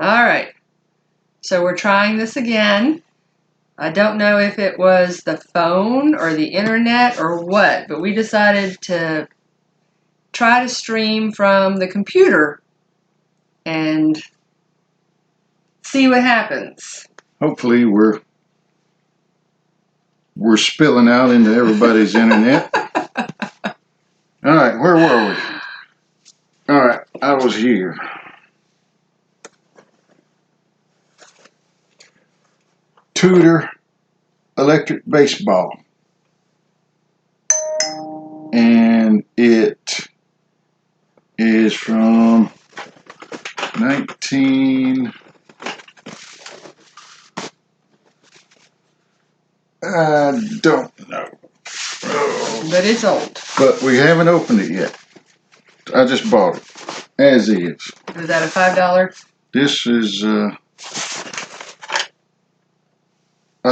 All right. So we're trying this again. I don't know if it was the phone or the internet or what, but we decided to try to stream from the computer and see what happens. Hopefully we're spilling out into everybody's internet. All right, where were we? All right, I was here. Tudor electric baseball. And it is from 19... I don't know. Oh. But it's old. But we haven't opened it yet. I just bought it, as is. Is that a $5? This is, I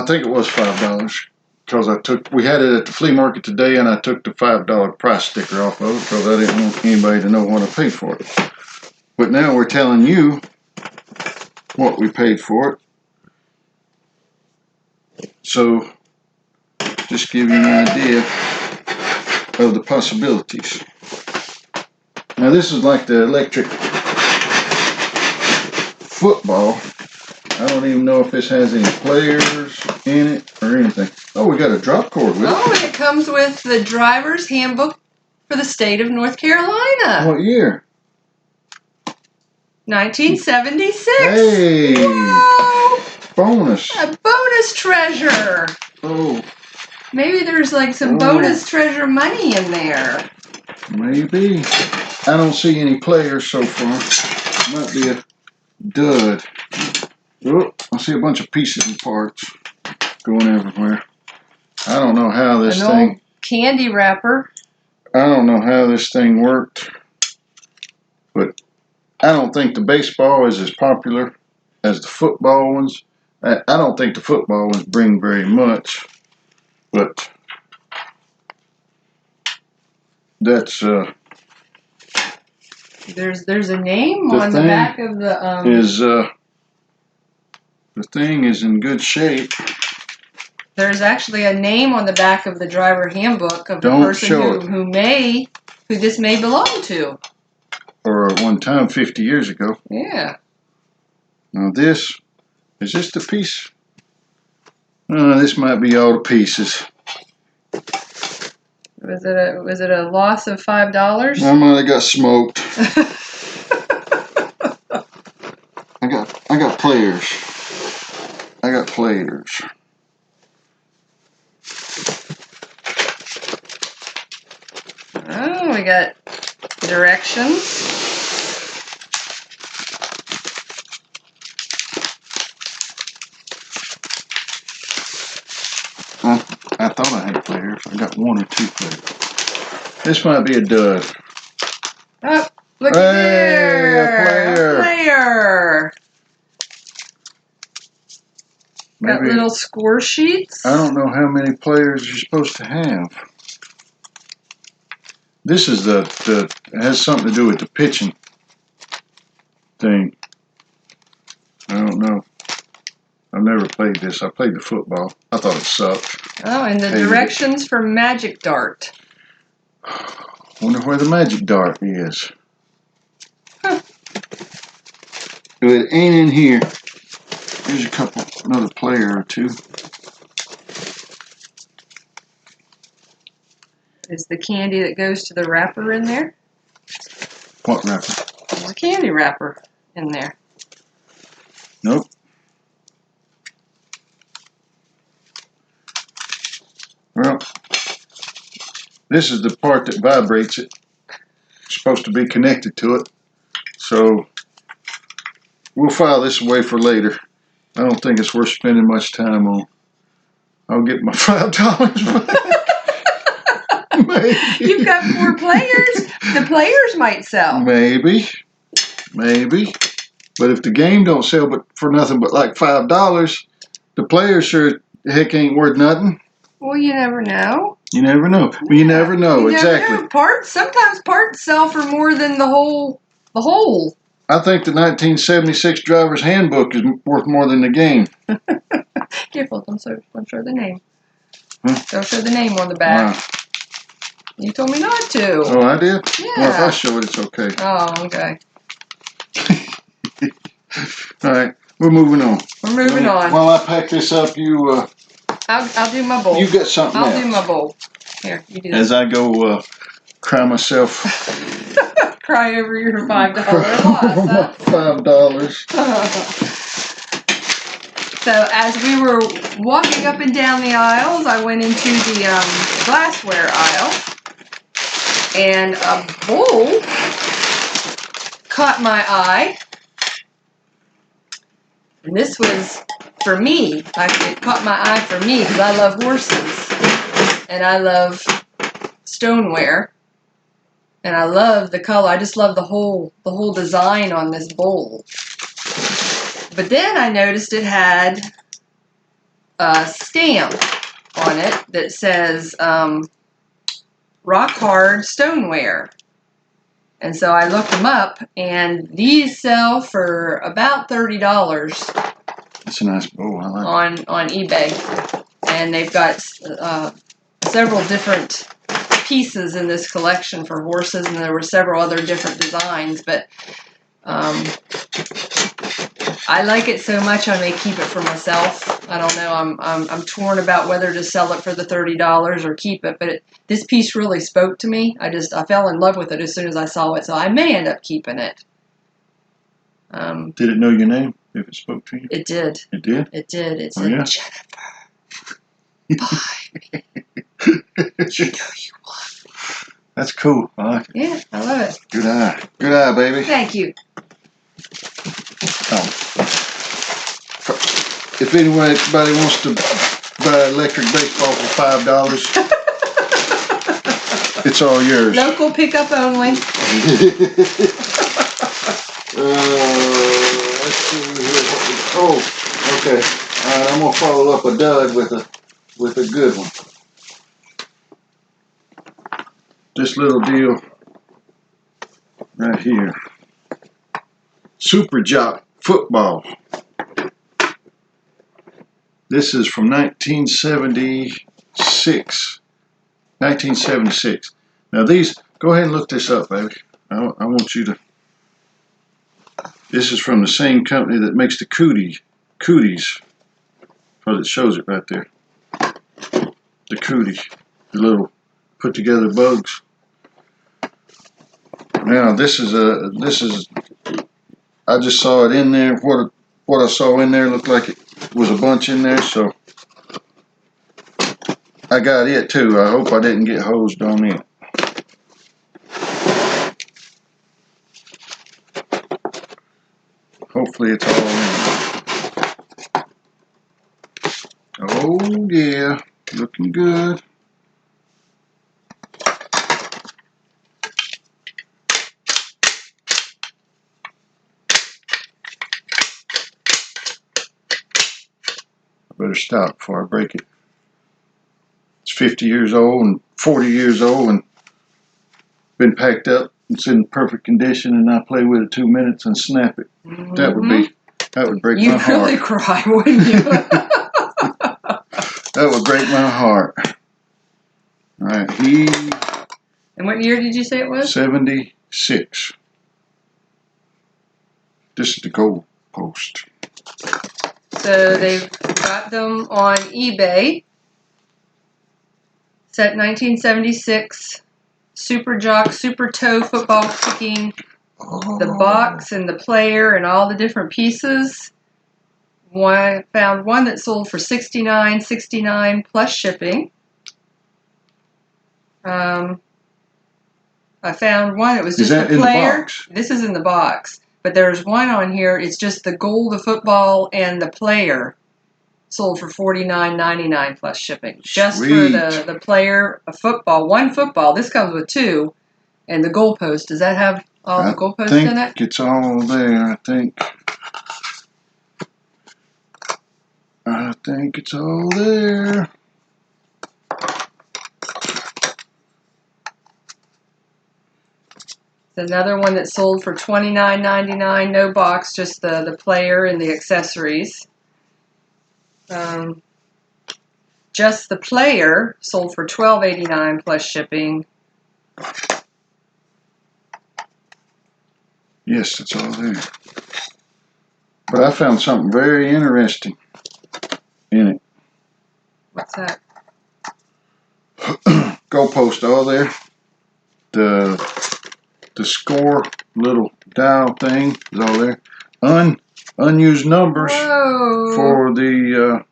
think it was $5. Because we had it at the flea market today, and I took the $5 price sticker off of it because I didn't want anybody to know what I paid for it. But now we're telling you what we paid for it. So, just give you an idea of the possibilities. Now this is like the electric football. I don't even know if this has any players in it or anything. Oh, we got a drop cord with it. Oh, and it comes with the driver's handbook for the state of North Carolina. What year? 1976. Hey! Whoa! Bonus. A bonus treasure. Oh. Maybe there's like some bonus treasure money in there. Maybe. I don't see any players so far. Might be a dud. Oh, I see a bunch of pieces and parts going everywhere. I don't know how this thing... old candy wrapper. I don't know how this thing worked. But I don't think the baseball is as popular as the football ones. I don't think the football ones bring very much. But that's... There's a name on the back of the... The thing is in good shape. There's actually a name on the back of the driver handbook of the person who this may belong to. Or at one time 50 years ago. Yeah. Now this is just a piece. This might be all the pieces. Was it a loss of $5? I might have got smoked. I got players. I got players. Oh, we got directions. I thought I had players. I got one or two players. This might be a dud. Oh, look at there. A player. Got little score sheets. I don't know how many players you're supposed to have. This is it has something to do with the pitching thing. I don't know. I've never played this. I played the football. I thought it sucked. Oh, and the directions for Magic Dart. Wonder where the Magic Dart is. Huh. If it ain't in here, here's another player or two. Is the candy that goes to the wrapper in there? What wrapper? There's a candy wrapper in there. Nope. Well, this is the part that vibrates it. It's supposed to be connected to it. So we'll file this away for later. I don't think it's worth spending much time on. I'll get my $5 back. Maybe. You've got 4 players. The players might sell. Maybe. But if the game don't sell but for nothing but like $5, the players sure heck ain't worth nothing. Well, you never know. You never know. Well, you never know. You exactly. Never know. Sometimes parts sell for more than the whole. I think the 1976 driver's handbook is worth more than the game. Careful, don't show the name. Hmm? Don't show the name on the back. Wow. You told me not to. Oh, I did? Yeah. Well, if I show it, it's okay. Oh, okay. All right, we're moving on. We're moving on. While I pack this up, I'll do my bowl. you got something else. I'll do my bowl. Here, you do As this. I go cry myself. Cry over your $5 loss, $5. So as we were walking up and down the aisles, I went into the glassware aisle, and a bowl caught my eye. And this was for me. It caught my eye for me because I love horses, and I love stoneware, and I love the color. I just love the whole design on this bowl. But then I noticed it had a stamp on it that says rock hard stoneware. And so I looked them up, and these sell for about $30 That's a nice bowl. I like on eBay. And they've got several different pieces in this collection for horses, and there were several other different designs, but I like it so much I may keep it for myself. I don't know. I'm torn about whether to sell it for the $30 or keep it. But this piece really spoke to me. I fell in love with it as soon as I saw it. So I may end up keeping it. Did it know your name? If it spoke to you? It did. It did. It did. It said, Oh, yeah? Jennifer, buy me. You know you want. That's cool. I like it. Yeah, I love it. Good eye. Good eye, baby. Thank you. If anybody wants to buy electric baseball for $5, it's all yours. Local pickup only. Let's see here. Oh, okay. All right, I'm gonna follow up a dud with a good one. This little deal right here. Super Jock football. This is from 1976. 1976. Now these, go ahead and look this up, baby. I want you to. This is from the same company that makes the cooties. Because it shows it right there. The cooties, the little put together bugs. Now this is I just saw it in there. What I saw in there looked like it was a bunch in there, so I got it too. I hope I didn't get hosed on it. Hopefully it's all in. Oh yeah, looking good. I better stop before I break it. It's 50 years old and 40 years old and been packed up. It's in perfect condition, and I play with it 2 minutes and snap it. Mm-hmm. That would break my heart. You'd really cry, wouldn't you? That would break my heart. All right, And what year did you say it was? 76. This is the gold post. So they've got them on eBay. Set 1976. Super Jock, Super Toe football kicking. The box and the player and all the different pieces. I found one that sold for $69.69 plus shipping. I found one that was just the player. This is in the box, but there's one on here. It's just the goal, the football, and the player. Sold for $49.99 plus shipping. Just Sweet. For the player, a football, one football. This comes with two, and the goalpost. Does that have all the goalposts in it? I think it's all there. I think it's all there. another one that sold for $29.99, no box, just the player and the accessories. Just the player sold for $12.89 plus shipping. Yes, it's all there. But I found something very interesting in it. What's that? Goalpost all there. The score little dial thing is all there. Unused numbers. Whoa. For the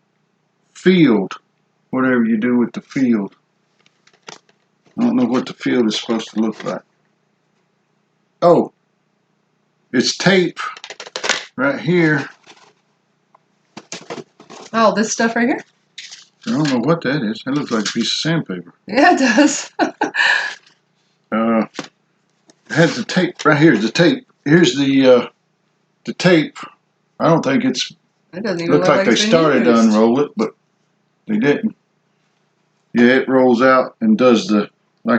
field, whatever you do with the field. I don't know what the field is supposed to look like. Oh, it's tape right here. Oh, this stuff right here? I don't know what that is. That looks like a piece of sandpaper. Yeah, it does. It has the tape right here. The tape. Here's the tape. I don't think it's. It doesn't even Looks look like like they it's started been to used. unroll it, but they didn't. Yeah, it rolls out and does the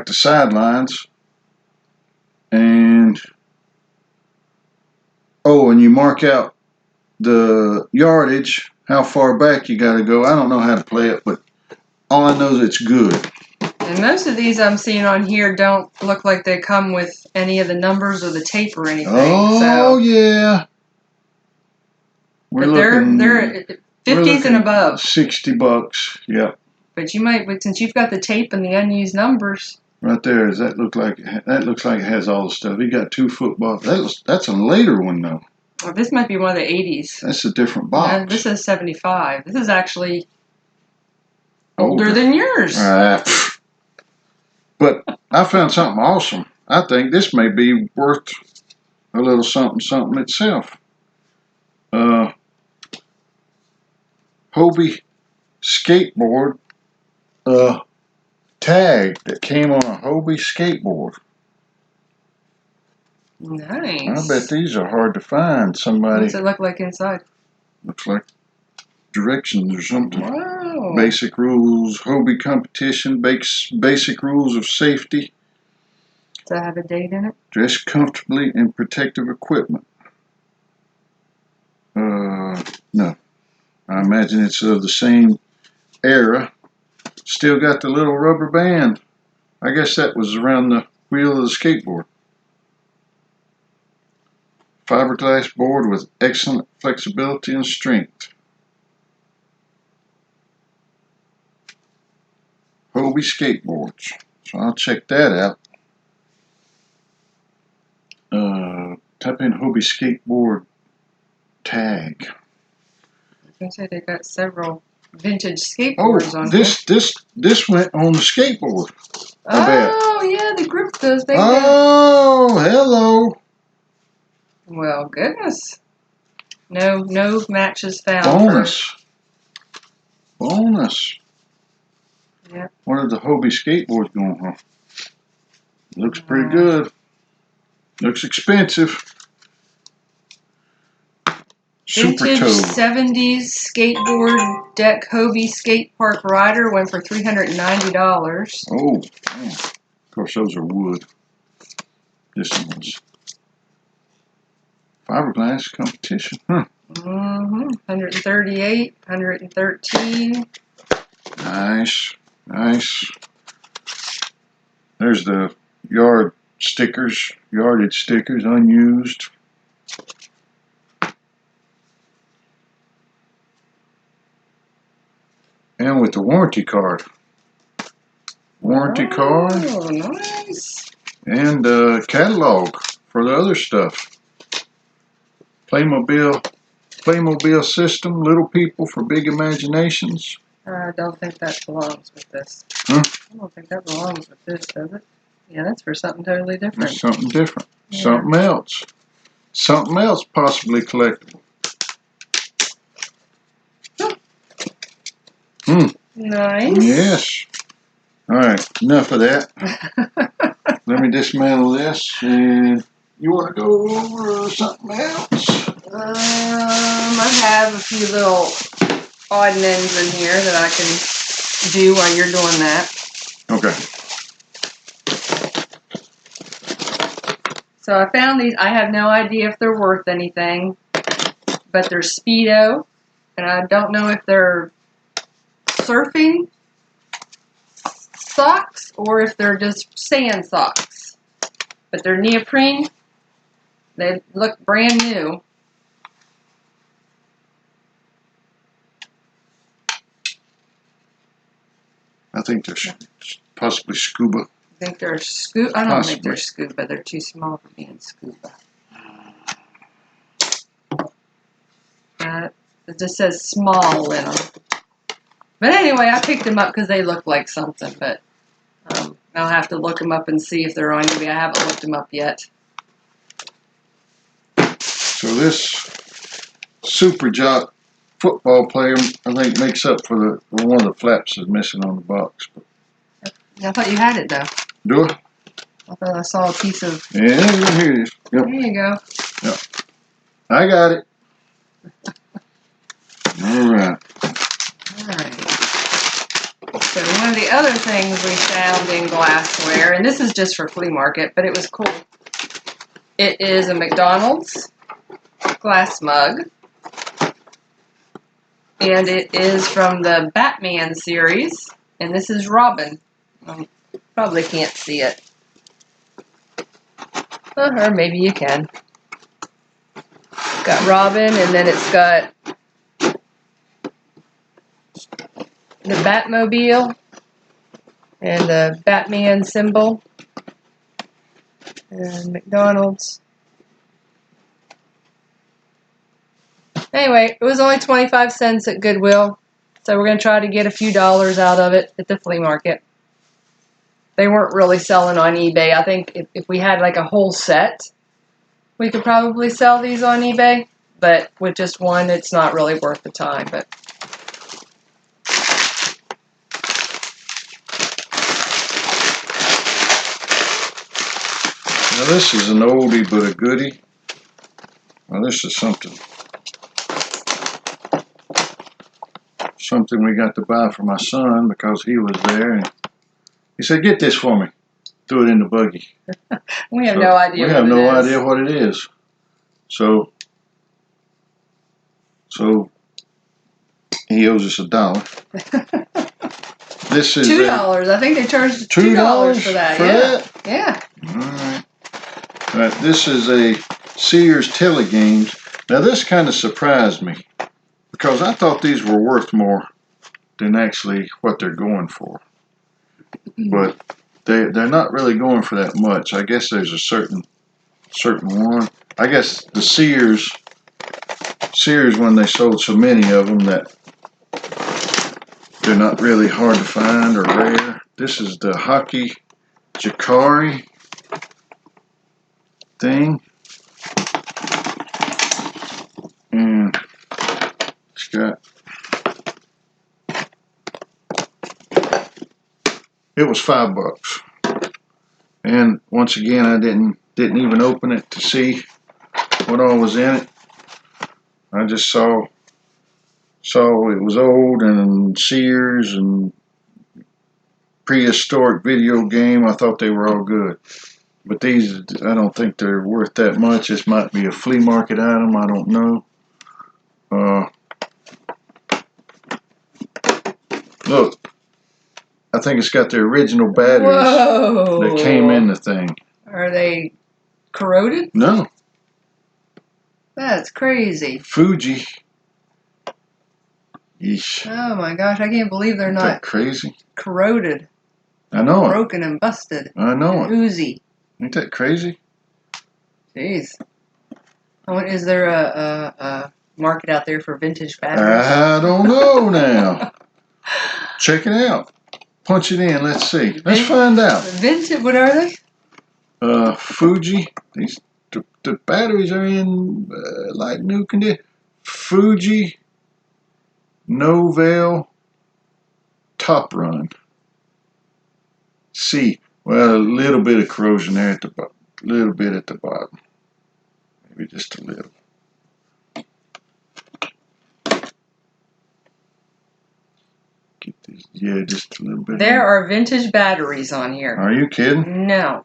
sidelines. And and you mark out the yardage, how far back you got to go. I don't know how to play it, but all I know is it's good. And most of these I'm seeing on here don't look like they come with any of the numbers or the tape or anything. Oh, yeah. But they're 50s and above. $60. Yep. But you might, since you've got the tape and the unused numbers. Right there. That looks like it has all the stuff. He got 2 footballs. That's a later one though. Well, this might be one of the 80s. That's a different box. No, this is 75. This is actually older than yours. But I found something awesome. I think this may be worth a little something itself. Hobie skateboard tag that came on a Hobie skateboard. Nice. I bet these are hard to find. Somebody. What does it look like inside? Looks like directions or something. Wow. Basic rules, Hobie competition, basic rules of safety. Does it have a date in it? Dress comfortably in protective equipment. No. I imagine it's of the same era. Still got the little rubber band. I guess that was around the wheel of the skateboard. Fiberglass board with excellent flexibility and strength. Hobie skateboards. So I'll check that out. Type in Hobie skateboard tag. I was going to say they got several vintage skateboards on this went on the skateboard. I bet. Oh, yeah, the grip does. They Oh, hello. Well, goodness. No matches found. Bonus. Yep. What are the Hobie skateboards going on? Looks pretty good. Looks expensive. Vintage 70s skateboard deck Hobie skate park rider went for $390. Oh, man. Of course, those are wood. This one's fiberglass competition. Huh. 138, 113. Nice. There's the yardage stickers, unused. And with the warranty card. Oh, nice. And catalog for the other stuff. Playmobil system, little people for big imaginations. I don't think that belongs with this. Huh? I don't think that belongs with this, does it? Yeah, that's for something totally different. That's something different. Yeah. Something else. Something else possibly collectible. Nice. Yes. All right, enough of that. Let me dismantle this. And you want to go over something else? I have a few little odd and ends in here that I can do while you're doing that. Okay. So I found these. I have no idea if they're worth anything, but they're Speedo, and I don't know if they're surfing socks or if they're just sand socks. But they're neoprene. They look brand new. I think they're possibly scuba. I think they're scuba. I don't think they're scuba. They're too small for being scuba. It just says small in them. But anyway, I picked them up because they look like something. But I'll have to look them up and see if they're on eBay. I haven't looked them up yet. So this Super Jock football player, I think, makes up for the one of the flaps is missing on the box. But I thought you had it though. do I? I thought I saw a piece of. Yeah, here it is. Yep. There you go. Yep. I got it. All right. So one of the other things we found in glassware, and this is just for flea market, but it was cool. It is a McDonald's glass mug. And it is from the Batman series. And this is Robin. Probably can't see it. Or maybe you can. It's got Robin, and then it's got the Batmobile and the Batman symbol. And McDonald's. Anyway, it was only 25 cents at Goodwill, so we're going to try to get a few dollars out of it at the flea market. They weren't really selling on eBay. I think if we had like a whole set, we could probably sell these on eBay, but with just one, it's not really worth the time. But Now this is an oldie but a goodie. Now this is something we got to buy for my son because he was there and he said, "Get this for me." Threw it in the buggy. we have no idea. We have no idea what it is. So he owes us $1. This is $2. I think they charged $2 for that. Yeah. All right. This is a Sears Telegames. Now this kind of surprised me because I thought these were worth more than actually what they're going for. But they're not really going for that much. I guess there's a certain one. I guess the Sears when they sold so many of them that they're not really hard to find or rare. This is the Hockey Jacari thing. And it's got, it was $5. And once again, I didn't even open it to see what all was in it. I just saw it was old and Sears and prehistoric video game. I thought they were all good. But these, I don't think they're worth that much. This might be a flea market item. I don't know. Look, I think it's got the original batteries that came in the thing. Are they corroded? No. That's crazy. Fuji. Yeesh. Oh my gosh, I can't believe they're Isn't not that crazy? corroded. I know it. Broken and busted. I know it. Oozy. Ain't that crazy? Jeez. Is there a market out there for vintage batteries? I don't know now. Check it out. Punch it in. Let's see. Let's find out. Vintage, what are they? Fuji. The batteries are in like new condition. Fuji Novell Top Run. C. Well, a little bit of corrosion there at the bottom. A little bit at the bottom. Maybe just a little. Get this. Yeah, just a little bit. There are vintage batteries on here. Are you kidding? No.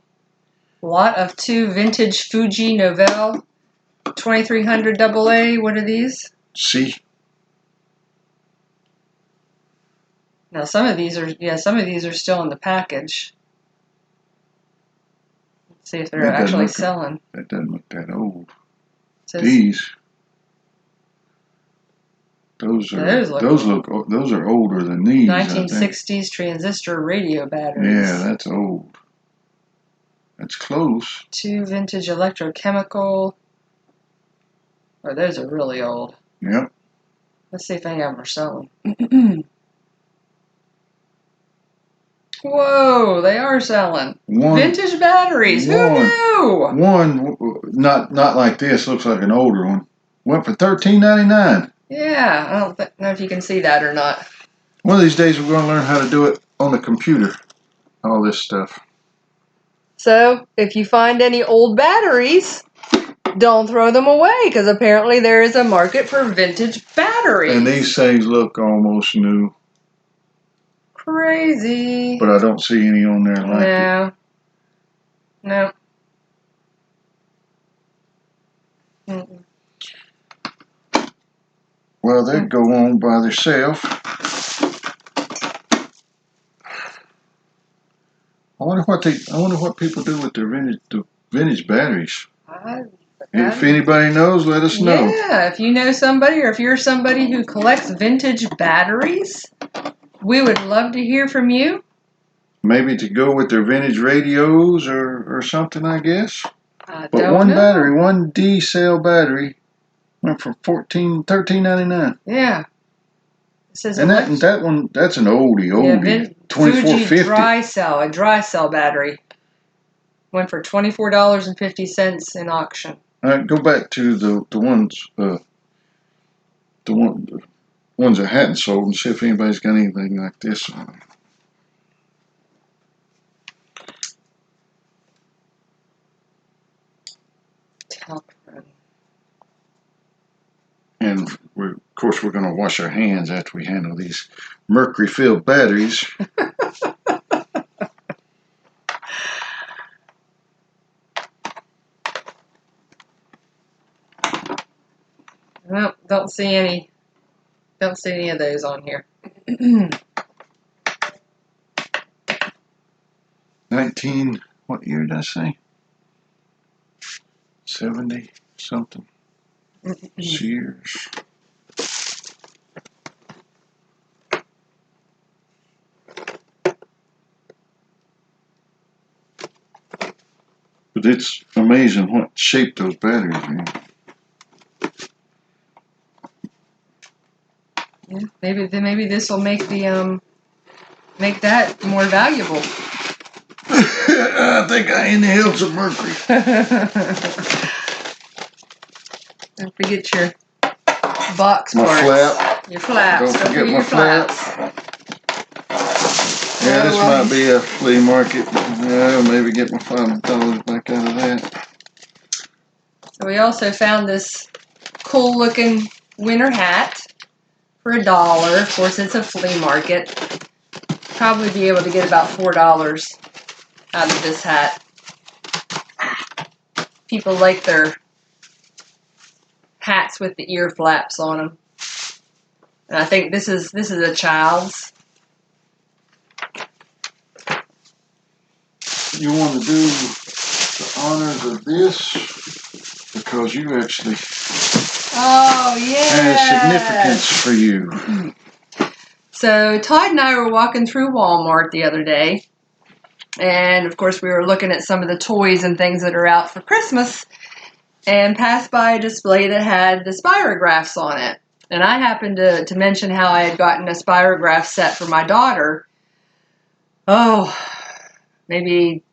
Lot of 2 vintage Fuji Novell 2300 AA. What are these? C. Now some of these are still in the package. Let's see if they're actually selling. That doesn't look that old. Says, These. Those are older than these. 1960s transistor radio batteries. Yeah, that's old. That's close. 2 vintage electrochemical. Oh, those are really old. Yep. Let's see if any of them are selling. Whoa, they are selling. Vintage batteries. Who knew? One, not like this, looks like an older one. Went for $13.99. Yeah, I don't know if you can see that or not. One of these days we're going to learn how to do it on the computer. All this stuff. So, if you find any old batteries, don't throw them away, because apparently there is a market for vintage batteries. And these things look almost new. Crazy. But I don't see any on there like it. No. Mm-mm. Well, they go on by themselves. I wonder what people do with their vintage batteries. If anybody knows, let us know. Yeah, if you know somebody, or if you're somebody who collects vintage batteries, we would love to hear from you. Maybe to go with their vintage radios or something, I guess. But one battery, one D cell battery, went for $13.99. Yeah. It says and that one, that's an oldie. Yeah, 2450. Fuji a dry cell battery. Went for $24.50 in auction. All right, go back to the ones that hadn't sold and see if anybody's got anything like this on them. And of course we're going to wash our hands after we handle these mercury-filled batteries. Well, don't see any of those on here. 19, what year did I say? 70 something. Sears. But it's amazing what shape those batteries are in. Yeah, maybe this will make make that more valuable. I think I inhaled some mercury. Don't forget your box parts. Flap. Your flaps. Don't forget my flaps. Yeah, this might be a flea market. Yeah, maybe get my $5 back out of that. So we also found this cool looking winter hat for $1. Of course, it's a flea market. Probably be able to get about $4 out of this hat. People like their hats with the ear flaps on them. And I think this is a child's. You want to do the honors of this because you actually has significance for you. So Todd and I were walking through Walmart the other day, and of course we were looking at some of the toys and things that are out for Christmas, and passed by a display that had the spirographs on it. And I happened to mention how I had gotten a spirograph set for my daughter. Oh, maybe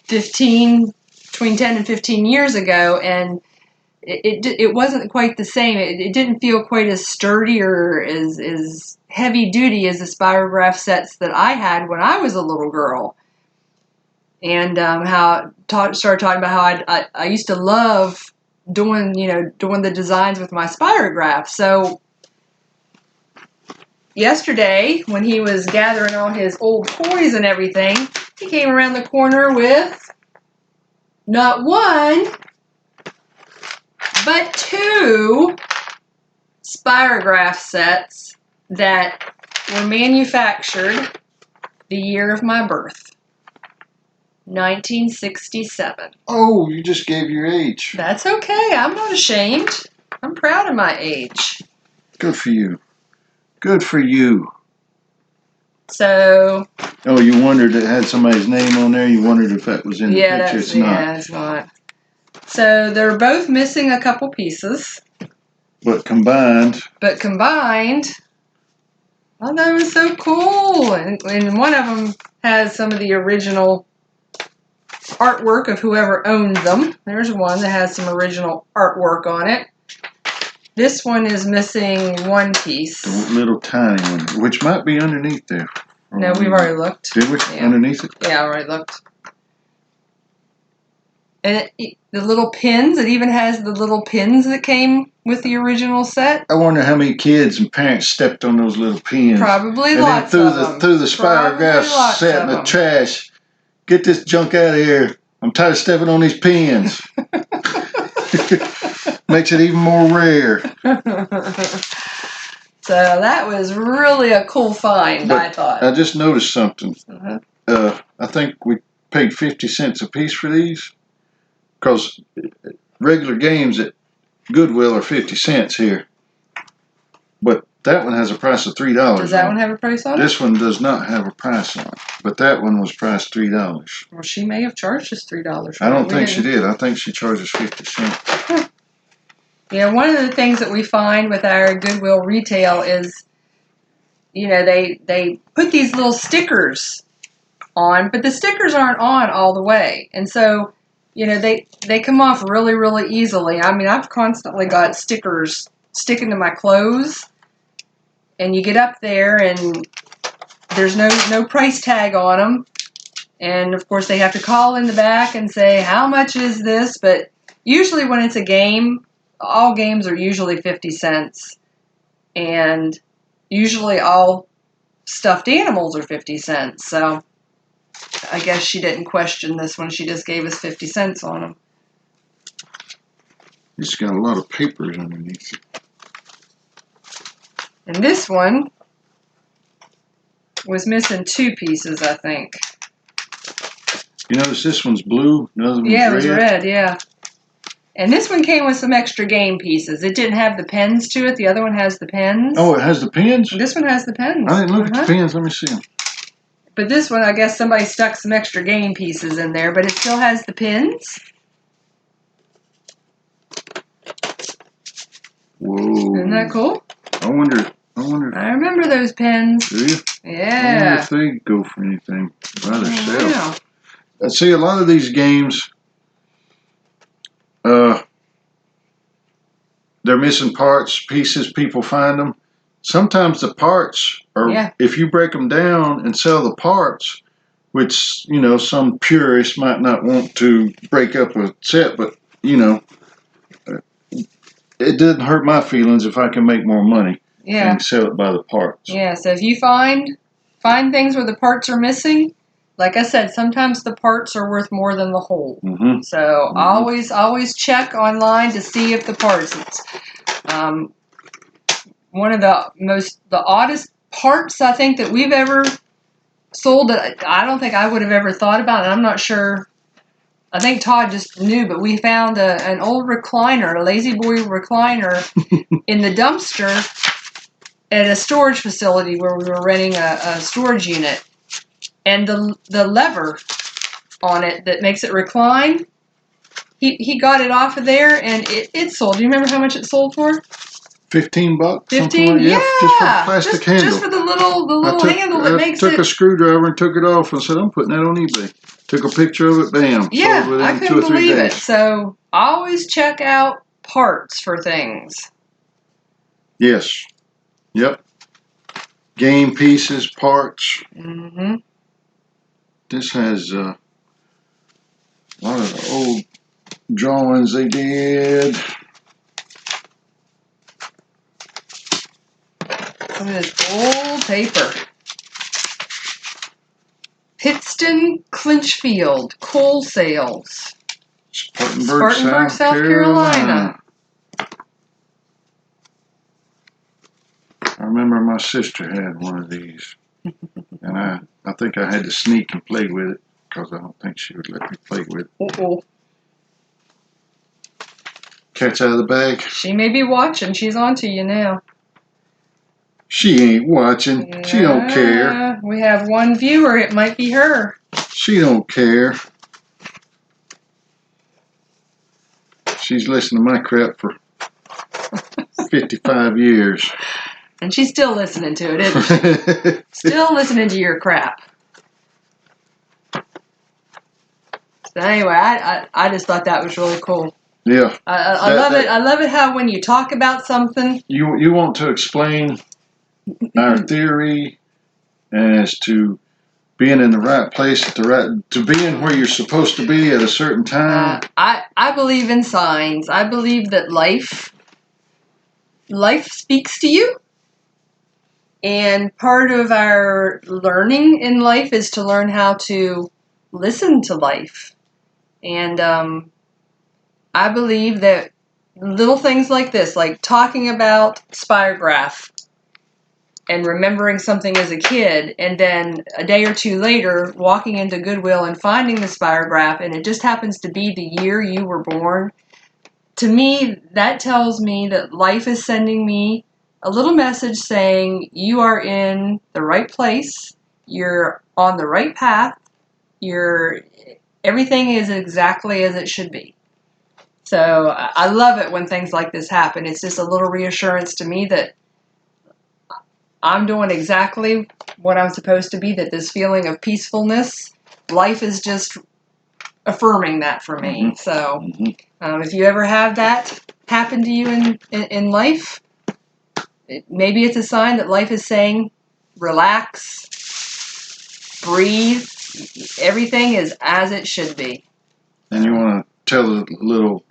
between 10 and 15 years ago, and it wasn't quite the same. It didn't feel quite as sturdy or as heavy duty as the spirograph sets that I had when I was a little girl. And started talking about how I used to love doing the designs with my spirograph. So yesterday, when he was gathering all his old toys and everything, he came around the corner with not one, but two spirograph sets that were manufactured the year of my birth, 1967. Oh, you just gave your age. That's okay. I'm not ashamed. I'm proud of my age. Good for you. Good for you. So. Oh, you wondered it had somebody's name on there? You wondered if that was in the picture? It's not. Yeah, it's not. So they're both missing a couple pieces. But combined. Oh, that was so cool. And one of them has some of the original artwork of whoever owned them. There's one that has some original artwork on it. This one is missing one piece. The little tiny one, which might be underneath there. No, we've already looked. Did we? Yeah. Underneath it? Yeah, I already looked. And the little pins, it even has the little pins that came with the original set. I wonder how many kids and parents stepped on those little pins. Probably and lots then of them. threw the spirograph set in the trash. Get this junk out of here. I'm tired of stepping on these pins. Makes it even more rare. So that was really a cool find, I thought. I just noticed something. I think we paid 50 cents a piece for these. Because regular games at Goodwill are 50 cents here. But that one has a price of $3. Does that one have a price on it? This one does not have a price on it. But that one was priced $3. Well, she may have charged us $3. I don't think she did. I think she charges 50 cents. Yeah, one of the things that we find with our Goodwill retail is, you know, they put these little stickers on, but the stickers aren't on all the way. And so, you know, they come off really, really easily. I mean, I've constantly got stickers sticking to my clothes, and you get up there and there's no price tag on them. And of course, they have to call in the back and say, how much is this? But usually when it's a game, all games are usually 50 cents. And usually all stuffed animals are 50 cents. So I guess she didn't question this one. She just gave us 50 cents on them. It's got a lot of papers underneath it. And this one was missing two pieces, I think. You notice this one's blue, the other one's red? Yeah, it was red, yeah. And this one came with some extra game pieces. It didn't have the pens to it. The other one has the pens. Oh, it has the pens? This one has the pens. I didn't look at the pens. Let me see them. But this one, I guess somebody stuck some extra game pieces in there, but it still has the pins. Whoa. Isn't that cool? I wonder. I remember those pens. Do you? Yeah. I wonder if they go for anything by themselves. Wow. I see a lot of these games, they're missing parts, pieces, people find them. Sometimes the parts are, if you break them down and sell the parts, which, you know, some purists might not want to break up a set, but, you know, it doesn't hurt my feelings if I can make more money and sell it by the parts. Yeah, so if you find things where the parts are missing, like I said, sometimes the parts are worth more than the whole. Mm-hmm. So always check online to see if the parts. It's, one of the oddest parts I think that we've ever sold that I don't think I would have ever thought about, and I'm not sure. I think Todd just knew, but we found an old recliner, a Lazy Boy recliner, in the dumpster at a storage facility where we were renting a storage unit. And the lever on it that makes it recline, he got it off of there and it sold. Do you remember how much it sold for? $15? 15? Like, yeah. Just for the plastic handle. Just for the little handle that makes it. I took a screwdriver and took it off and said, I'm putting that on eBay. Took a picture of it, bam. Yeah, sold within I couldn't 2 or 3 believe days. it. So always check out parts for things. Yes. Yep. Game pieces, parts. Mm-hmm. This has a lot of the old drawings they did. Some of this old paper. Pittston Clinchfield, coal sales. Spartanburg, South Carolina. I remember my sister had one of these, and I think I had to sneak and play with it because I don't think she would let me play with it. Uh-oh. Cat's out of the bag. She may be watching. She's on to you now. She ain't watching. Yeah, She don't care. We have one viewer. It might be her. She don't care. She's listened to my crap for 55 years. And she's still listening to it, isn't she? Still listening to your crap. So anyway, I just thought that was really cool. Yeah. I love it. I love it how when you talk about something, you want to explain our theory as to being in the right place at the right, to being where you're supposed to be at a certain time. I believe in signs. I believe that life speaks to you. And part of our learning in life is to learn how to listen to life. And I believe that little things like this, like talking about spirograph and remembering something as a kid, and then a day or two later walking into Goodwill and finding the spirograph, and it just happens to be the year you were born, to me, that tells me that life is sending me a little message saying you are in the right place, you're on the right path, everything is exactly as it should be. So I love it when things like this happen. It's just a little reassurance to me that I'm doing exactly what I'm supposed to be, that this feeling of peacefulness, life is just affirming that for me. Mm-hmm. So if you ever have that happen to you in life, maybe it's a sign that life is saying, relax, breathe, everything is as it should be. And you want to tell a little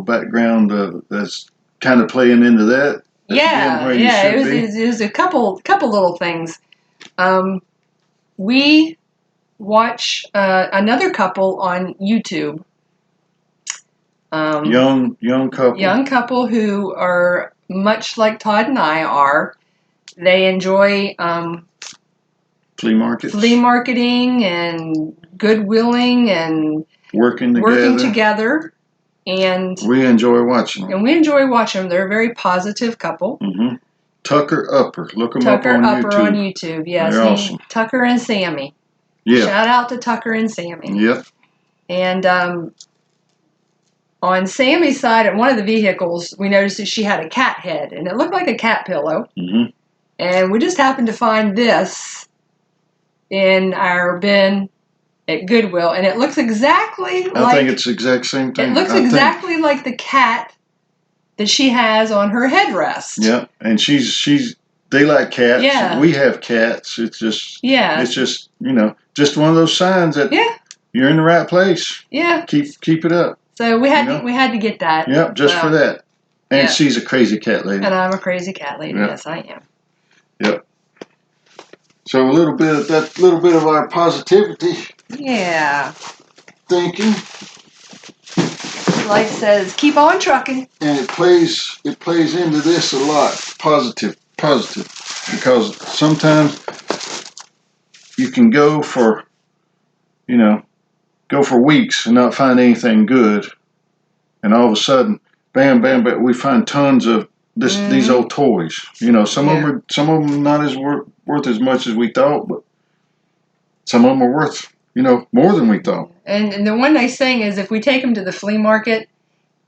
background that's kind of playing into that? Yeah. It was a couple little things. We watch another couple on YouTube. Young couple. Young couple who are much like Todd and I are. They enjoy flea marketing and Goodwilling and working together. And we enjoy watching them. They're a very positive couple. Mm-hmm. Tucker Upper. Look them up on YouTube. Yes, they're awesome. Tucker and Sammy. Yeah. Shout out to Tucker and Sammy. Yep. And on Sammy's side, at one of the vehicles, we noticed that she had a cat head, and it looked like a cat pillow. Mm-hmm. And we just happened to find this in our bin at Goodwill, and it looks exactly like... I think it's the exact same thing. It looks exactly like the cat that she has on her headrest. Yeah, and they like cats. Yeah. We have cats. It's just... Yeah. It's just, just one of those signs that you're in the right place. Yeah. Keep it up. So we had to get that. Yep, just for that. And she's a crazy cat lady. And I'm a crazy cat lady. Yep. Yes, I am. Yep. So a little bit of our positivity. Yeah. Thinking. Life says, keep on trucking. And it plays into this a lot. Positive. Because sometimes you can go for weeks and not find anything good. And all of a sudden, bam, we find tons of these old toys. Some of them not as worth as much as we thought, but some of them are worth, more than we thought. And the one nice thing is if we take them to the flea market,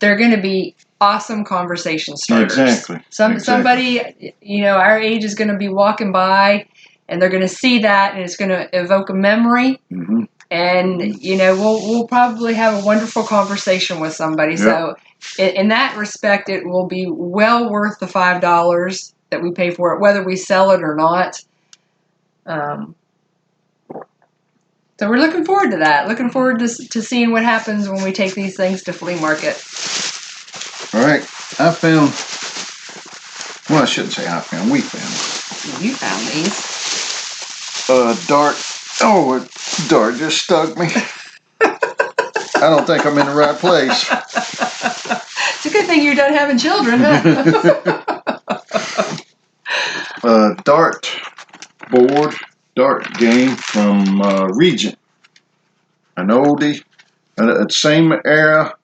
they're going to be awesome conversation starters. Exactly. Somebody, our age is going to be walking by and they're going to see that and it's going to evoke a memory. Mm-hmm. And, we'll probably have a wonderful conversation with somebody. Yep. So in that respect, it will be well worth the $5 that we pay for it, whether we sell it or not. So we're looking forward to that. Looking forward to seeing what happens when we take these things to flea market. All right. I shouldn't say I found. We found. You found these. Dart. Oh, a dart just stuck me. don't think I'm in the right place. It's a good thing you're done having children, huh? Dart game from Regent, an oldie, the same era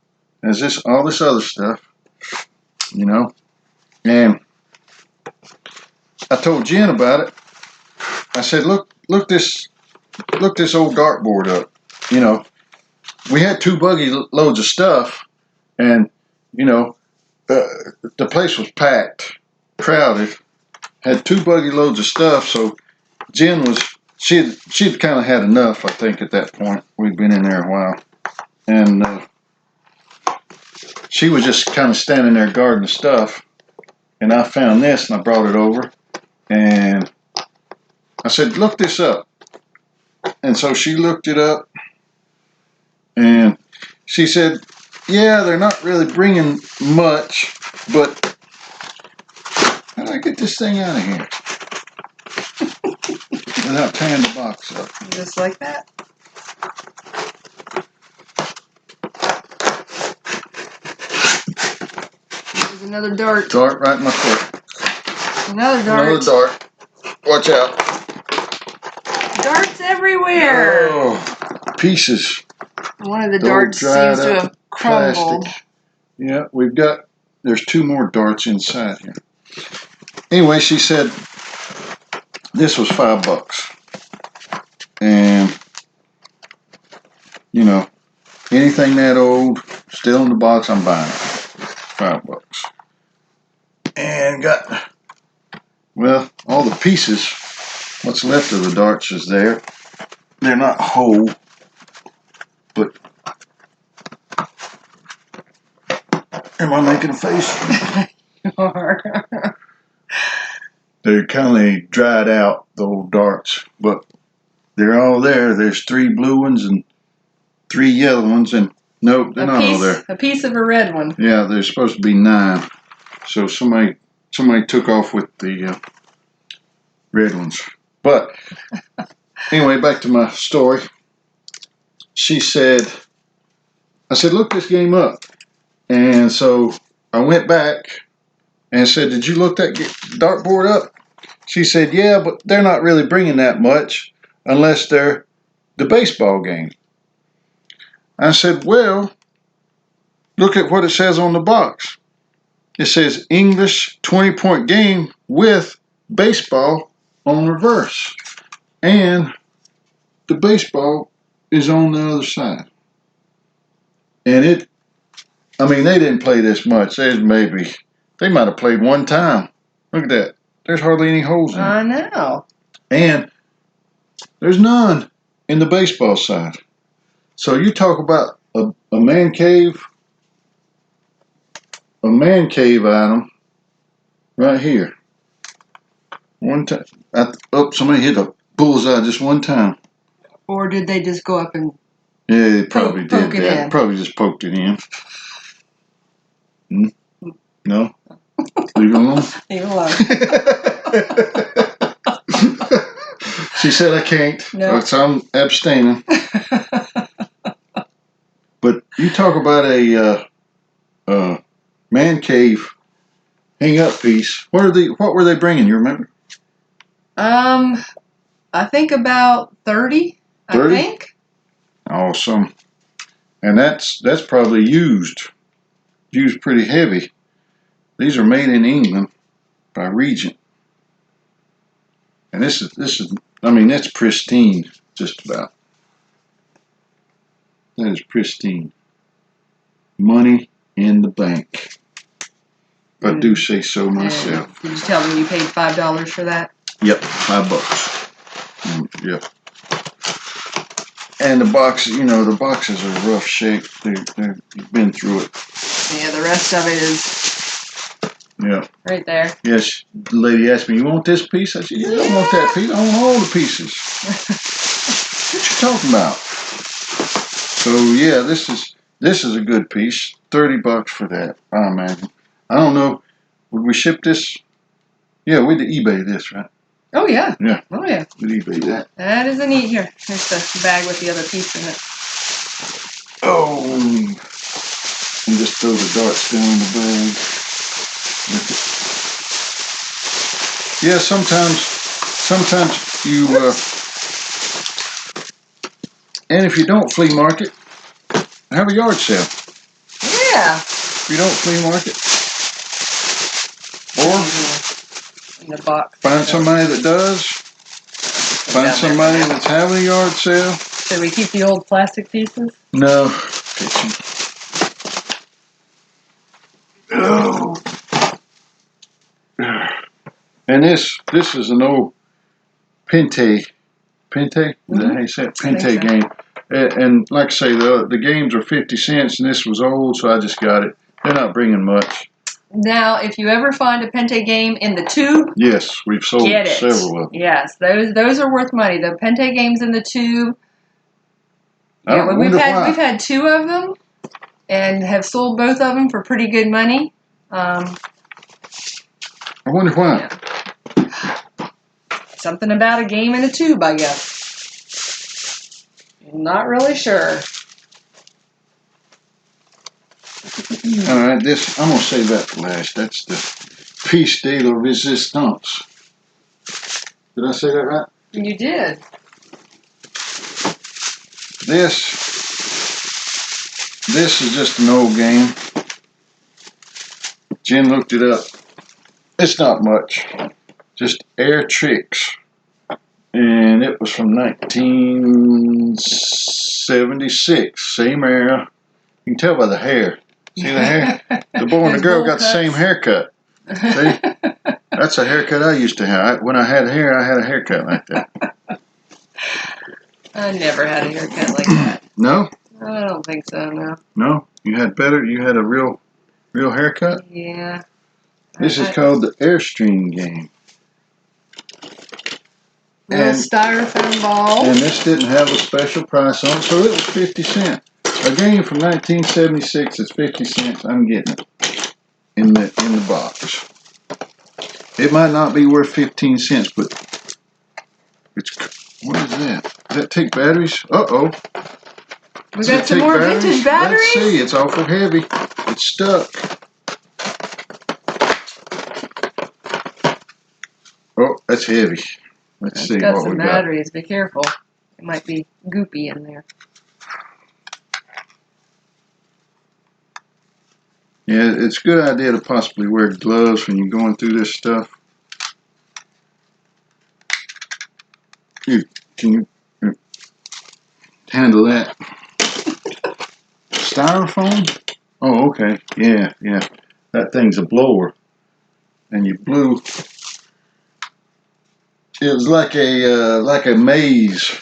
as all this other stuff, you know. And I told Jen about it. I said, look this old dartboard up. You know, we had 2 buggy loads of stuff, and you know, the place was packed, crowded. Had 2 buggy loads of stuff, so Jen she'd kind of had enough. I think at that point we'd been in there a while, and she was just kind of standing there guarding the stuff. And I found this, and I brought it over, and I said, "Look this up." And so she looked it up, and she said, "Yeah, they're not really bringing much, but how do I get this thing out of here without tearing the box up?" Just like that. There's another dart. Dart right in my foot. Another dart. Another dart. Watch out. Darts everywhere. Oh, pieces. One of the darts seems to have crumbled. Plastic. Yeah, there's 2 more darts inside here. Anyway, she said this was $5. And, you know, anything that old, still in the box, I'm buying it. $5. And well, all the pieces, what's left of the darts is there. They're not whole, but am I making a face? You are. They're kind of dried out, the old darts, but they're all there. There's 3 blue ones and 3 yellow ones, and nope, they're not all there. A piece of a red one. Yeah, there's supposed to be 9. So somebody took off with the red ones. But anyway, back to my story. I said, look this game up. And so I went back and said, did you look that dartboard up? She said, yeah, but they're not really bringing that much unless they're the baseball game. I said, well, look at what it says on the box. It says English 20-point game with baseball on reverse. And the baseball is on the other side. And they didn't play this much. They might have played 1 time. Look at that. There's hardly any holes in it. I know. And there's none in the baseball side. So you talk about a man cave item right here. 1 time. Somebody hit a bullseye just 1 time. Or did they just go up and Yeah, they probably poke did it that. in? Probably just poked it in. No? Leave it alone? Leave it alone. She said I can't. No. So I'm abstaining. But you talk about a man cave hang-up piece. What were they bringing? You remember? I think about 30. 30? I think. Awesome. And that's probably used pretty heavy. These are made in England by Regent. And this is that's pristine, just about. That is pristine. Money in the bank. If I do say so myself. Did you tell them you paid $5 for that? Yep, $5. Yep. And the boxes are rough shape. You've been through it. Yeah, the rest of it is right there. Yes, the lady asked me, you want this piece? I said, yeah, I want that piece. I want all the pieces. What you talking about? So yeah, this is a good piece. $30 for that, I imagine. I don't know. Would we ship this? Yeah, we'd eBay this, right? Oh yeah. Yeah. Oh yeah. We'd eBay that. That is a neat here. Here's the bag with the other piece in it. Oh, and just throw the darts down in the bag. Yeah, sometimes you, and if you don't flea market, have a yard sale. Yeah. If you don't flea market, or in the box. Find somebody that does. Find somebody that's having a yard sale. Should we keep the old plastic pieces? No. Oh. And this is an old Pente. Pente? Is that how you say it? Pente game. And like I say, the games are 50 cents, and this was old, so I just got it. They're not bringing much. Now, if you ever find a Pente game in the tube, yes, we've sold several of them. Yes, those are worth money. The Pente games in the tube. Yeah, we've had 2 of them, and have sold both of them for pretty good money. I wonder why. Yeah. Something about a game in a tube, I guess. I'm not really sure. All right, I'm gonna save that for last. That's the piece de la resistance. Did I say that right? You did. This is just an old game. Jen looked it up. It's not much. Just Air Tricks. And it was from 1976. Same era. You can tell by the hair. See the hair? The boy and the girl got the same haircut. See? That's a haircut I used to have. When I had hair, I had a haircut like that. I never had a haircut like that. No? I don't think so, no. No? You had better? You had a real haircut? Yeah. This is called the Airstream game. Little styrofoam ball. And this didn't have a special price on it, so it was 50 cents. A game from 1976 is 50 cents. I'm getting it in the box. It might not be worth 15 cents, but it's. What is that? Does that take batteries? Uh-oh. We got some more vintage batteries? Let's see. It's awful heavy. It's stuck. Oh, that's heavy. Let's see what we got. Got some batteries. Be careful. It might be goopy in there. Yeah, it's a good idea to possibly wear gloves when you're going through this stuff. Can you handle that? Styrofoam? Oh, okay. Yeah. That thing's a blower. And you blew. It was like a maze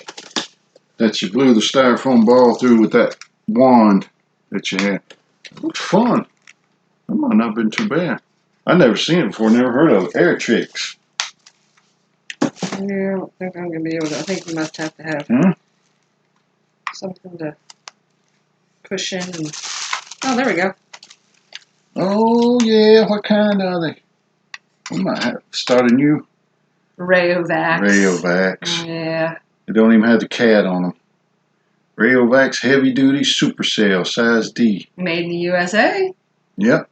that you blew the styrofoam ball through with that wand that you had. It looked fun. That might not have been too bad. I've never seen it before, never heard of it. Air Tricks. Yeah, I don't think I'm going to be able to. I think you must have to have something to push in. Oh, there we go. Oh, yeah. What kind are they? We might have to start a new. Rayovacs. Yeah. They don't even have the cat on them. Rayovacs Heavy Duty Supercell, size D. Made in the USA. Yep.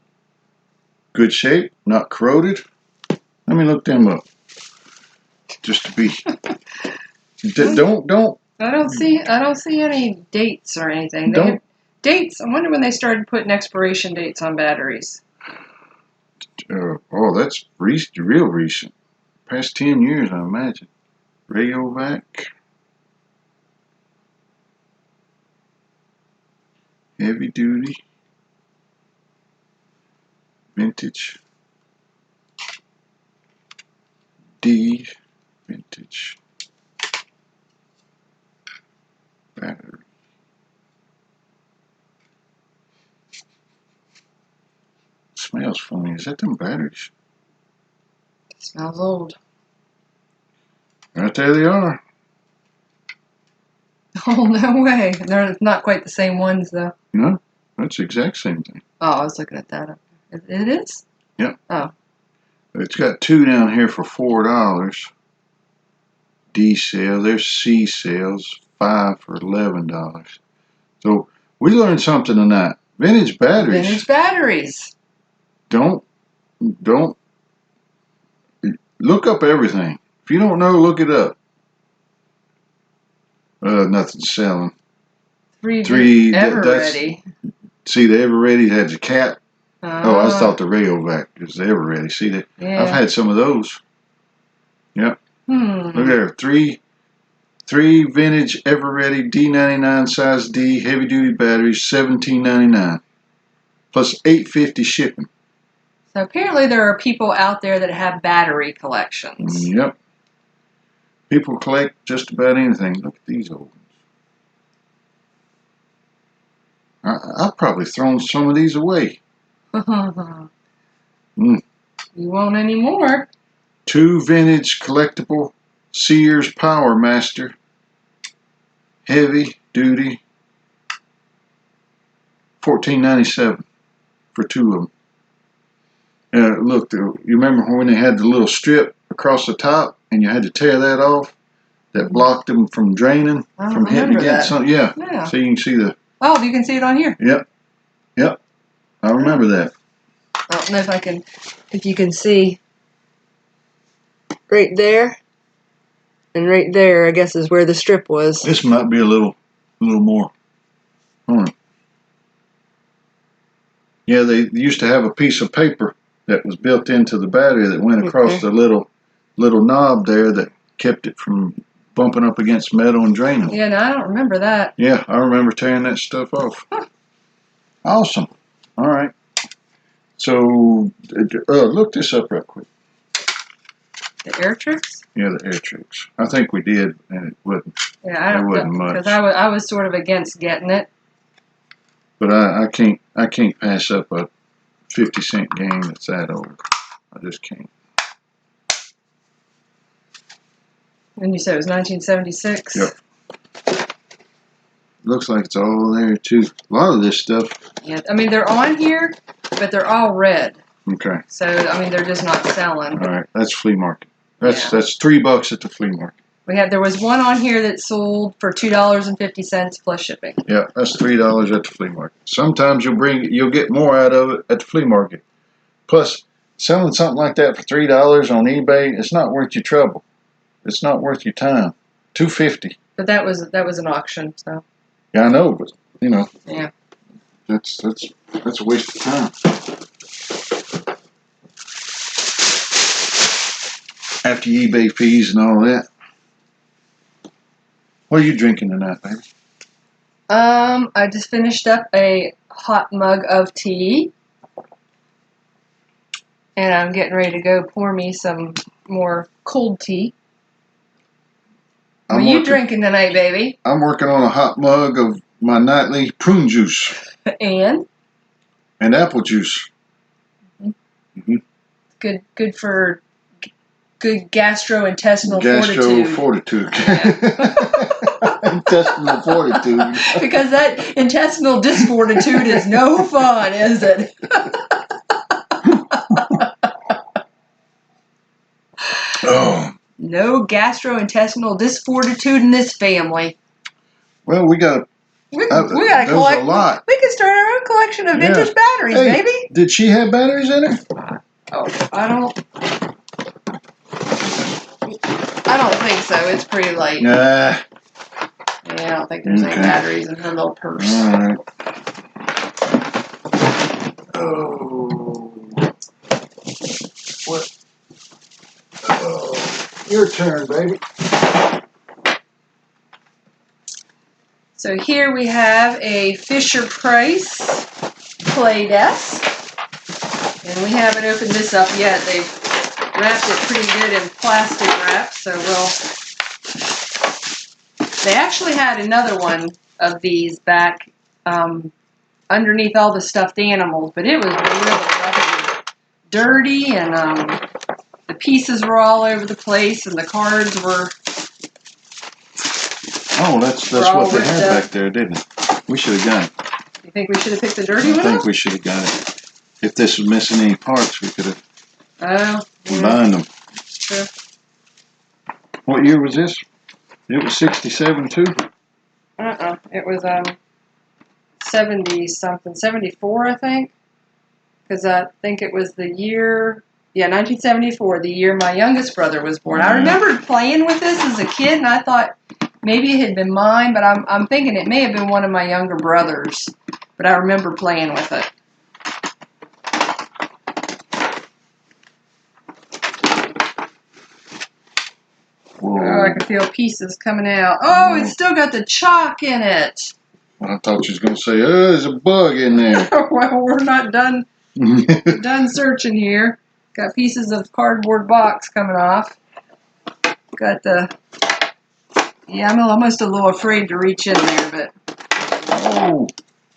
Good shape, not corroded. Let me look them up. Just to be. Don't. I don't see any dates or anything. They have dates. I wonder when they started putting expiration dates on batteries. Oh, that's real recent. Past 10 years, I imagine. Rayovac. Heavy duty. Vintage. D. Vintage. Battery. Smells funny. Is that them batteries? It smells old. Right there they are. Oh, no way. They're not quite the same ones, though. No, that's the exact same thing. Oh, I was looking at that. It is? Yep. Oh. It's got 2 down here for $4. D sales. There's C sales. 5 for $11. So We learned something tonight. Vintage batteries. Vintage batteries. Don't look up everything. If you don't know, look it up. Nothing's selling. Three Ever Ready. See, the Ever Ready had the cap. Oh, I Ah. thought the Rayovac was the Ever Ready. See that? Yeah. I've had some of those. Yep. Hmm. Look there. Three vintage Ever Ready D99 size D heavy duty batteries, $17.99 plus $8.50 shipping. So apparently there are people out there that have battery collections. Yep. People collect just about anything. Look at these old ones. I've probably thrown some of these away. You won't anymore. 2 vintage collectible Sears Power Master heavy duty, $14.97 for 2 of them. Look, you remember when they had the little strip across the top and you had to tear that off? That blocked them from draining, from hitting against something. Yeah. So you can see the. Oh, you can see it on here. Yep. I remember that. I don't know if you can see right there, and right there, I guess, is where the strip was. This might be a little more. Yeah, they used to have a piece of paper that was built into the battery that went across the little knob there that kept it from bumping up against metal and draining. Yeah, no, I don't remember that. Yeah, I remember tearing that stuff off. Huh. Awesome. All right. So, look this up real quick. The Air Tricks? Yeah, the Air Tricks. I think we did, and it wasn't. Yeah, I don't wasn't know, much. because I was sort of against getting it. But I can't pass up a 50-cent game that's that old. I just can't. And you said it was 1976? Yep. Looks like it's all there too. A lot of this stuff. Yeah, I mean they're on here, but they're all red. Okay. So I mean they're just not selling. All right, that's flea market. That's $3 at the flea market. There was one on here that sold for $2.50 plus shipping. Yeah, that's $3 at the flea market. Sometimes you'll get more out of it at the flea market. Plus, selling something like that for $3 on eBay, it's not worth your trouble. It's not worth your time. $2.50. But that was an auction, so. Yeah, I know, but Yeah. That's a waste of time. After eBay fees and all that. What are you drinking tonight, baby? I just finished up a hot mug of tea. And I'm getting ready to go pour me some more cold tea. What are you drinking tonight, baby? I'm working on a hot mug of my nightly prune juice. And apple juice. Mm-hmm. Good for good gastrointestinal fortitude. Yeah. Intestinal fortitude. Because that intestinal disfortitude is no fun, is it? Oh. No gastrointestinal disfortitude in this family. Well, we got to collect a lot. We can start our own collection of vintage batteries, baby. Did she have batteries in her? Oh, I don't think so. It's pretty light. Nah. Yeah, I don't think there's any batteries in her little purse. All right. Oh. What? Oh. Your turn, baby. So here we have a Fisher-Price play desk. And we haven't opened this up yet. They've wrapped it pretty good in plastic wrap, so They actually had another one of these back underneath all the stuffed animals, but it was really dirty, and the pieces were all over the place, and the cards were. Oh, that's what they had back there, didn't it? We should have got it. You think we should have picked the dirty one? I think we should have got it. If this was missing any parts, we could have combined them. True. What year was this? It was 67 too? It was 70 something, 74, I think. Because I think it was the year, 1974, the year my youngest brother was born. I remembered playing with this as a kid, and I thought maybe it had been mine, but I'm thinking it may have been one of my younger brothers. But I remember playing with it. Whoa. Oh, I can feel pieces coming out. Oh, it's still got the chalk in it. I thought you was going to say, oh, there's a bug in there. Well, we're not done searching here. Got pieces of cardboard box coming off. Got the... Yeah, I'm almost a little afraid to reach in there, but... Oh.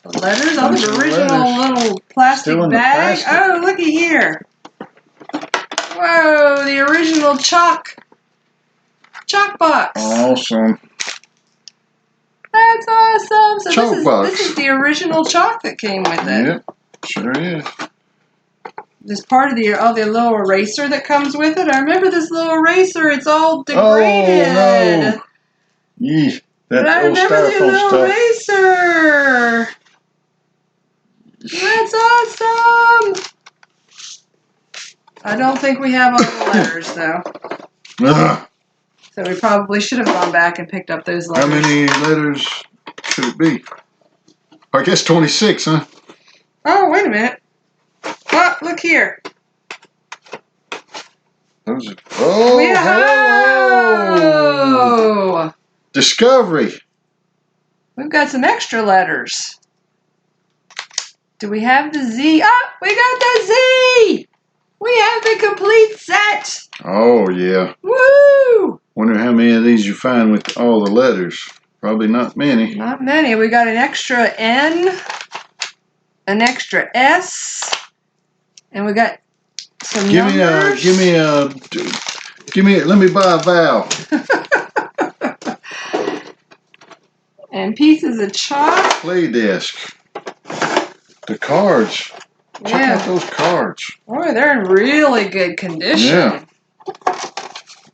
The letters? Oh, the original little plastic bag. Oh, looky here. Whoa, the original chalk box. Awesome. That's awesome. So Chalk box. This is the original chalk that came with it. Yep, sure is. This part of the little eraser that comes with it. I remember this little eraser. It's all degraded. Oh, no. Yeesh. But I remember the little eraser. That's awesome. I don't think we have all the letters, though. So we probably should have gone back and picked up those letters. How many letters should it be? I guess 26, huh? Oh, wait a minute. Oh, look here. Those are, hello! Discovery. We've got some extra letters. Do we have the Z? Oh, we got the Z! We have the complete set. Oh, yeah. Woo! Wonder how many of these you find with all the letters. Probably not many. Not many. We got an extra N, an extra S, and we got some numbers. Let me buy a vowel. And pieces of chalk. Play desk. The cards. Check out those cards. Boy, they're in really good condition. Yeah.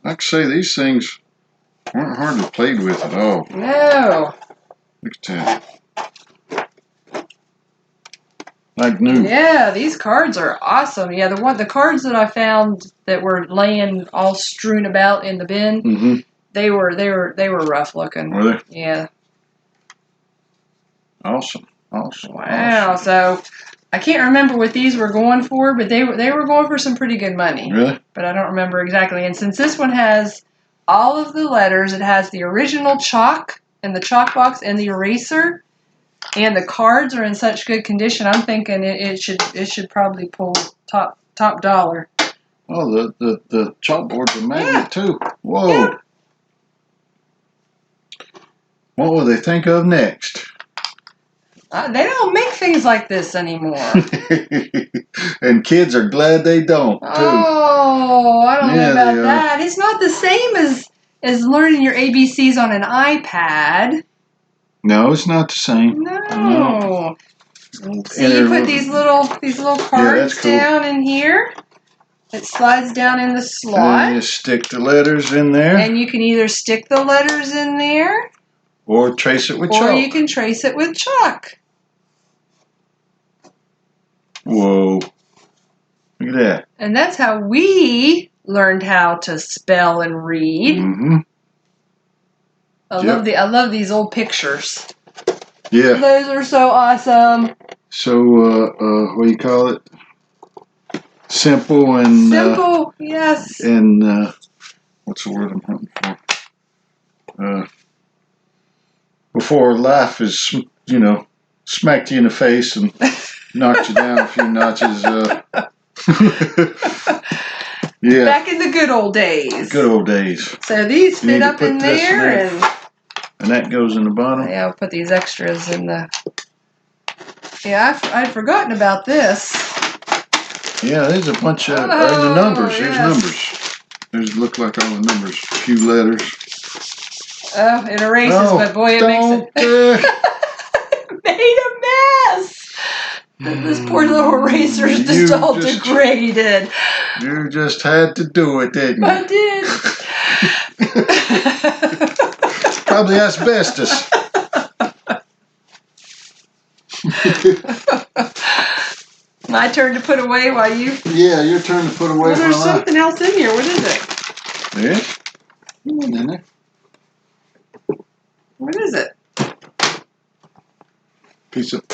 Like I say, these things aren't hardly played with at all. No. Look at that. Like new. Yeah, these cards are awesome. Yeah, the cards that I found that were laying all strewn about in the bin, they were rough looking. Were they? Yeah. Awesome. Wow. Awesome. So I can't remember what these were going for, but they were going for some pretty good money. Really? But I don't remember exactly. And since this one has all of the letters, it has the original chalk and the chalk box and the eraser, and the cards are in such good condition. I'm thinking it should probably pull top dollar. Oh, the chalkboards are magnet too. Whoa. Yeah. What will they think of next? They don't make things like this anymore. And kids are glad they don't, too. Oh, I don't know about that. It's not the same as learning your ABCs on an iPad. No, it's not the same. No. See, you put these little cards down in here. It slides down in the slot. And you stick the letters in there. And you can either stick the letters in there, or trace it with chalk. Or you can trace it with chalk. Whoa. Look at that. And that's how we learned how to spell and read. I love these old pictures. Yeah. Those are so awesome. So, what do you call it? Simple and... Simple, yes. And, what's the word I'm hunting for? Before life is, smacked you in the face and knocked you down a few notches. Yeah. Back in the good old days. Good old days. So these fit up in there. And that goes in the bottom? Yeah, I'll put these extras in the... Yeah, I'd forgotten about this. Yeah, there's a bunch of... the numbers. There's numbers. There's look like all the numbers. A few letters. Oh, it erases, but boy, it makes it... made a mess! This poor little eraser is just all degraded. You just had to do it, didn't you? I did. Probably asbestos. My turn to put away while you. Yeah, your turn to put away. Well, there's something else in here. What is it? Yeah. In there. What is it? Piece of.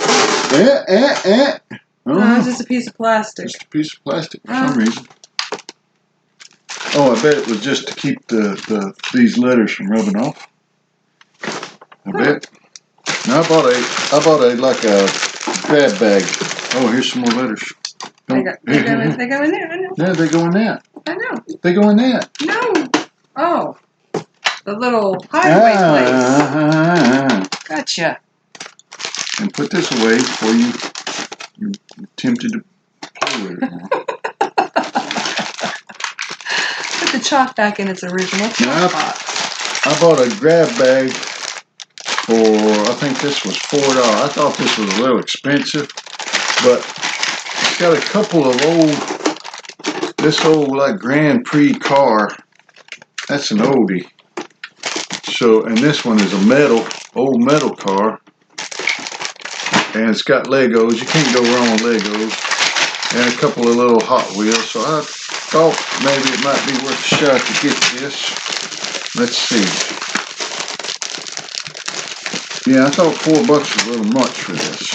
No, it's just a piece of plastic. Just a piece of plastic for some reason. Oh, I bet it was just to keep these letters from rubbing off. I bet. Now I bought a like a grab bag. Oh, here's some more letters. They go in there. I know. Yeah, they go in that. I know. They go in that. No. Oh, the little hideaway place. Gotcha. And put this away before you're tempted to play with it now. Put the chalk back in its original chalk box. I bought a grab bag for, I think this was $4. I thought this was a little expensive, but it's got a couple of this old like Grand Prix car. That's an oldie. So, and this one is a old metal car. And it's got Legos. You can't go wrong with Legos. And a couple of little Hot Wheels. So I thought maybe it might be worth a shot to get this. Let's see. Yeah, I thought $4 was a little much for this.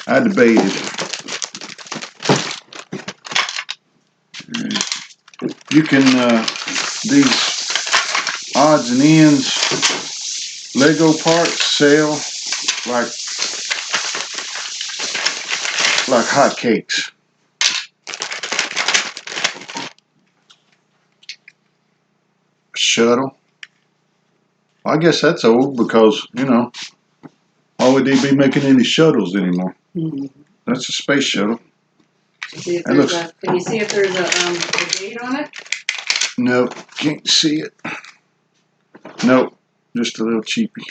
I debated. You can, these odds and ends Lego parts sell like hotcakes. Shuttle. I guess that's old because, why would they be making any shuttles anymore? Mm-hmm. That's a space shuttle. Can you see if there's a date on it? Nope, can't see it. Nope, just a little cheapie.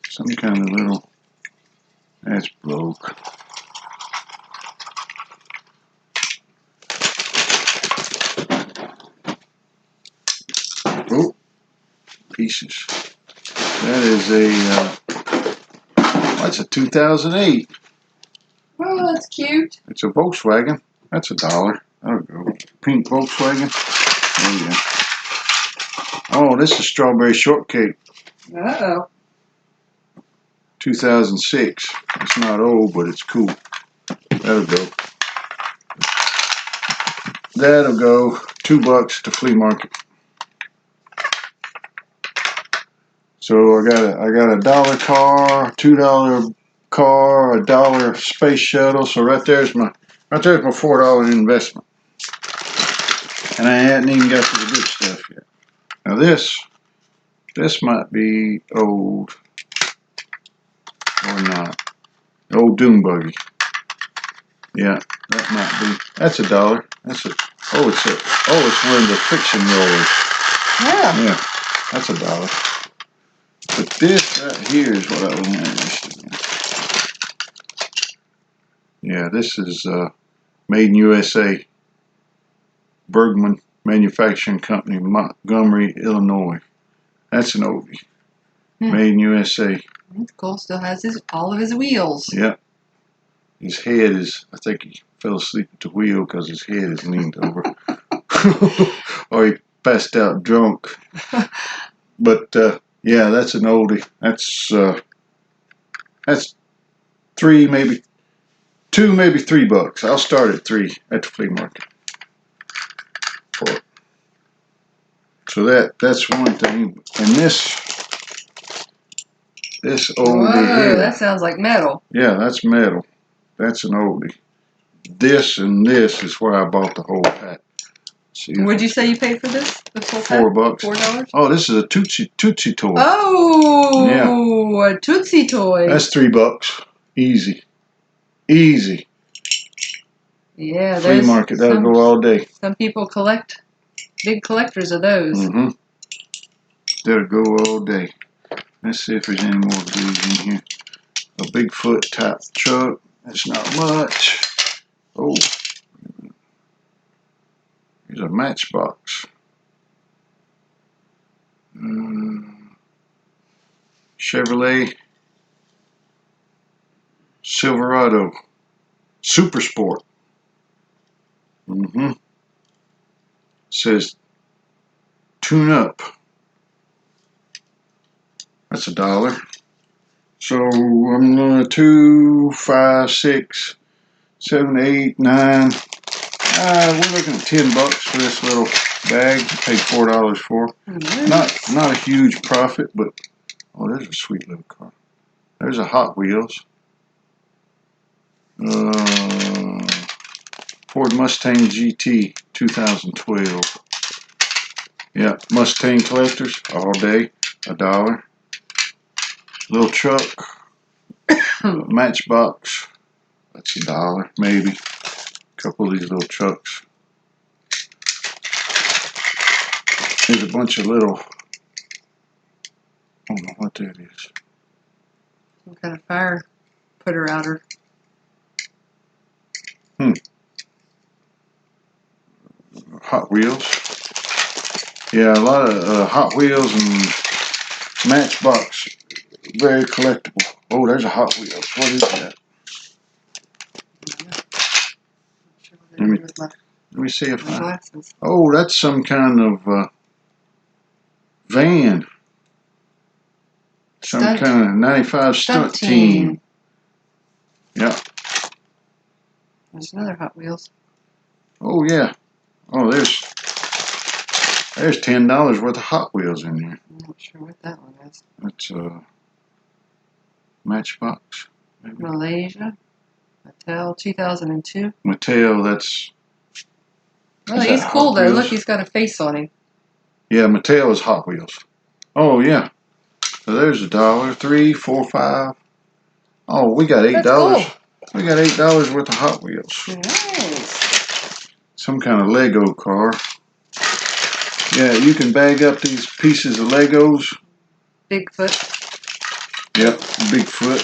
Some kind of little, that's broke. Oh, pieces. That is that's a 2008. Oh, that's cute. It's a Volkswagen. That's $1. That'll go. Pink Volkswagen. Oh yeah. Oh, this is Strawberry Shortcake. 2006. It's not old, but it's cool. That'll go. That'll go. $2 at the flea market. So I got a $1 car, $2 car, $1 space shuttle. So right there's my $4 investment. And I hadn't even got to the good stuff yet. Now this might be old or not. Old Doom Buggy. Yeah, that might be. That's $1. It's one of the friction rollers. Yeah, that's $1. But this right here is what I was interested in. Yeah, this is made in USA. Bergman Manufacturing Company, Montgomery, Illinois. That's an oldie. Made in USA. That's cool. Still has all of his wheels. Yep. His head is, I think he fell asleep at the wheel because his head is leaned over. Or he passed out drunk. But yeah, that's an oldie. That's $3, maybe $2, maybe $3. I'll start at $3 at the flea market for it. So that's one thing. And this oldie here. That sounds like metal. Yeah, that's metal. That's an oldie. This and this is where I bought the whole pack. What'd you say you paid for this? The full pack? $4. $4? Oh, this is a Tootsie toy. Oh, yeah. A Tootsie toy. That's $3. Easy. Yeah, flea market. That'll go all day. Some people collect, big collectors of those. Mm-hmm. That'll go all day. Let's see if there's any more of these in here. A Bigfoot type truck. That's not much. Oh, here's a Matchbox. Chevrolet Silverado Super Sport. Says tune up. That's $1. So I'm gonna 2, 5, 6, 7, 8, 9. We're looking at $10 for this little bag. Paid $4 for. Not a huge profit, but oh, there's a sweet little car. There's a Hot Wheels. Ford Mustang GT 2012. Yeah, Mustang collectors all day. $1. Little truck. Matchbox. That's $1 maybe. A couple of these little trucks. There's a bunch of little. I don't know what that is. Some kind of fire putter outer. Hot Wheels. Yeah, a lot of Hot Wheels and Matchbox. Very collectible. Oh, there's a Hot Wheels. What is that? Let me see if I. Oh, that's some kind of van. Some kind of 95 stunt team. Yeah. There's another Hot Wheels. Oh yeah. Oh, there's $10 worth of Hot Wheels in there. I'm not sure what that one is. That's Matchbox. Maybe. Malaysia. Mattel 2002. Mattel. That's. Oh, he's cool though. Look, he's got a face on him. Yeah, Mattel is Hot Wheels. Oh yeah. So there's $1, 3, 4, 5. Oh, we got $8. Cool. We got $8 worth of Hot Wheels. Nice. Some kind of Lego car. Yeah, you can bag up these pieces of Legos. Bigfoot. Yep, Bigfoot.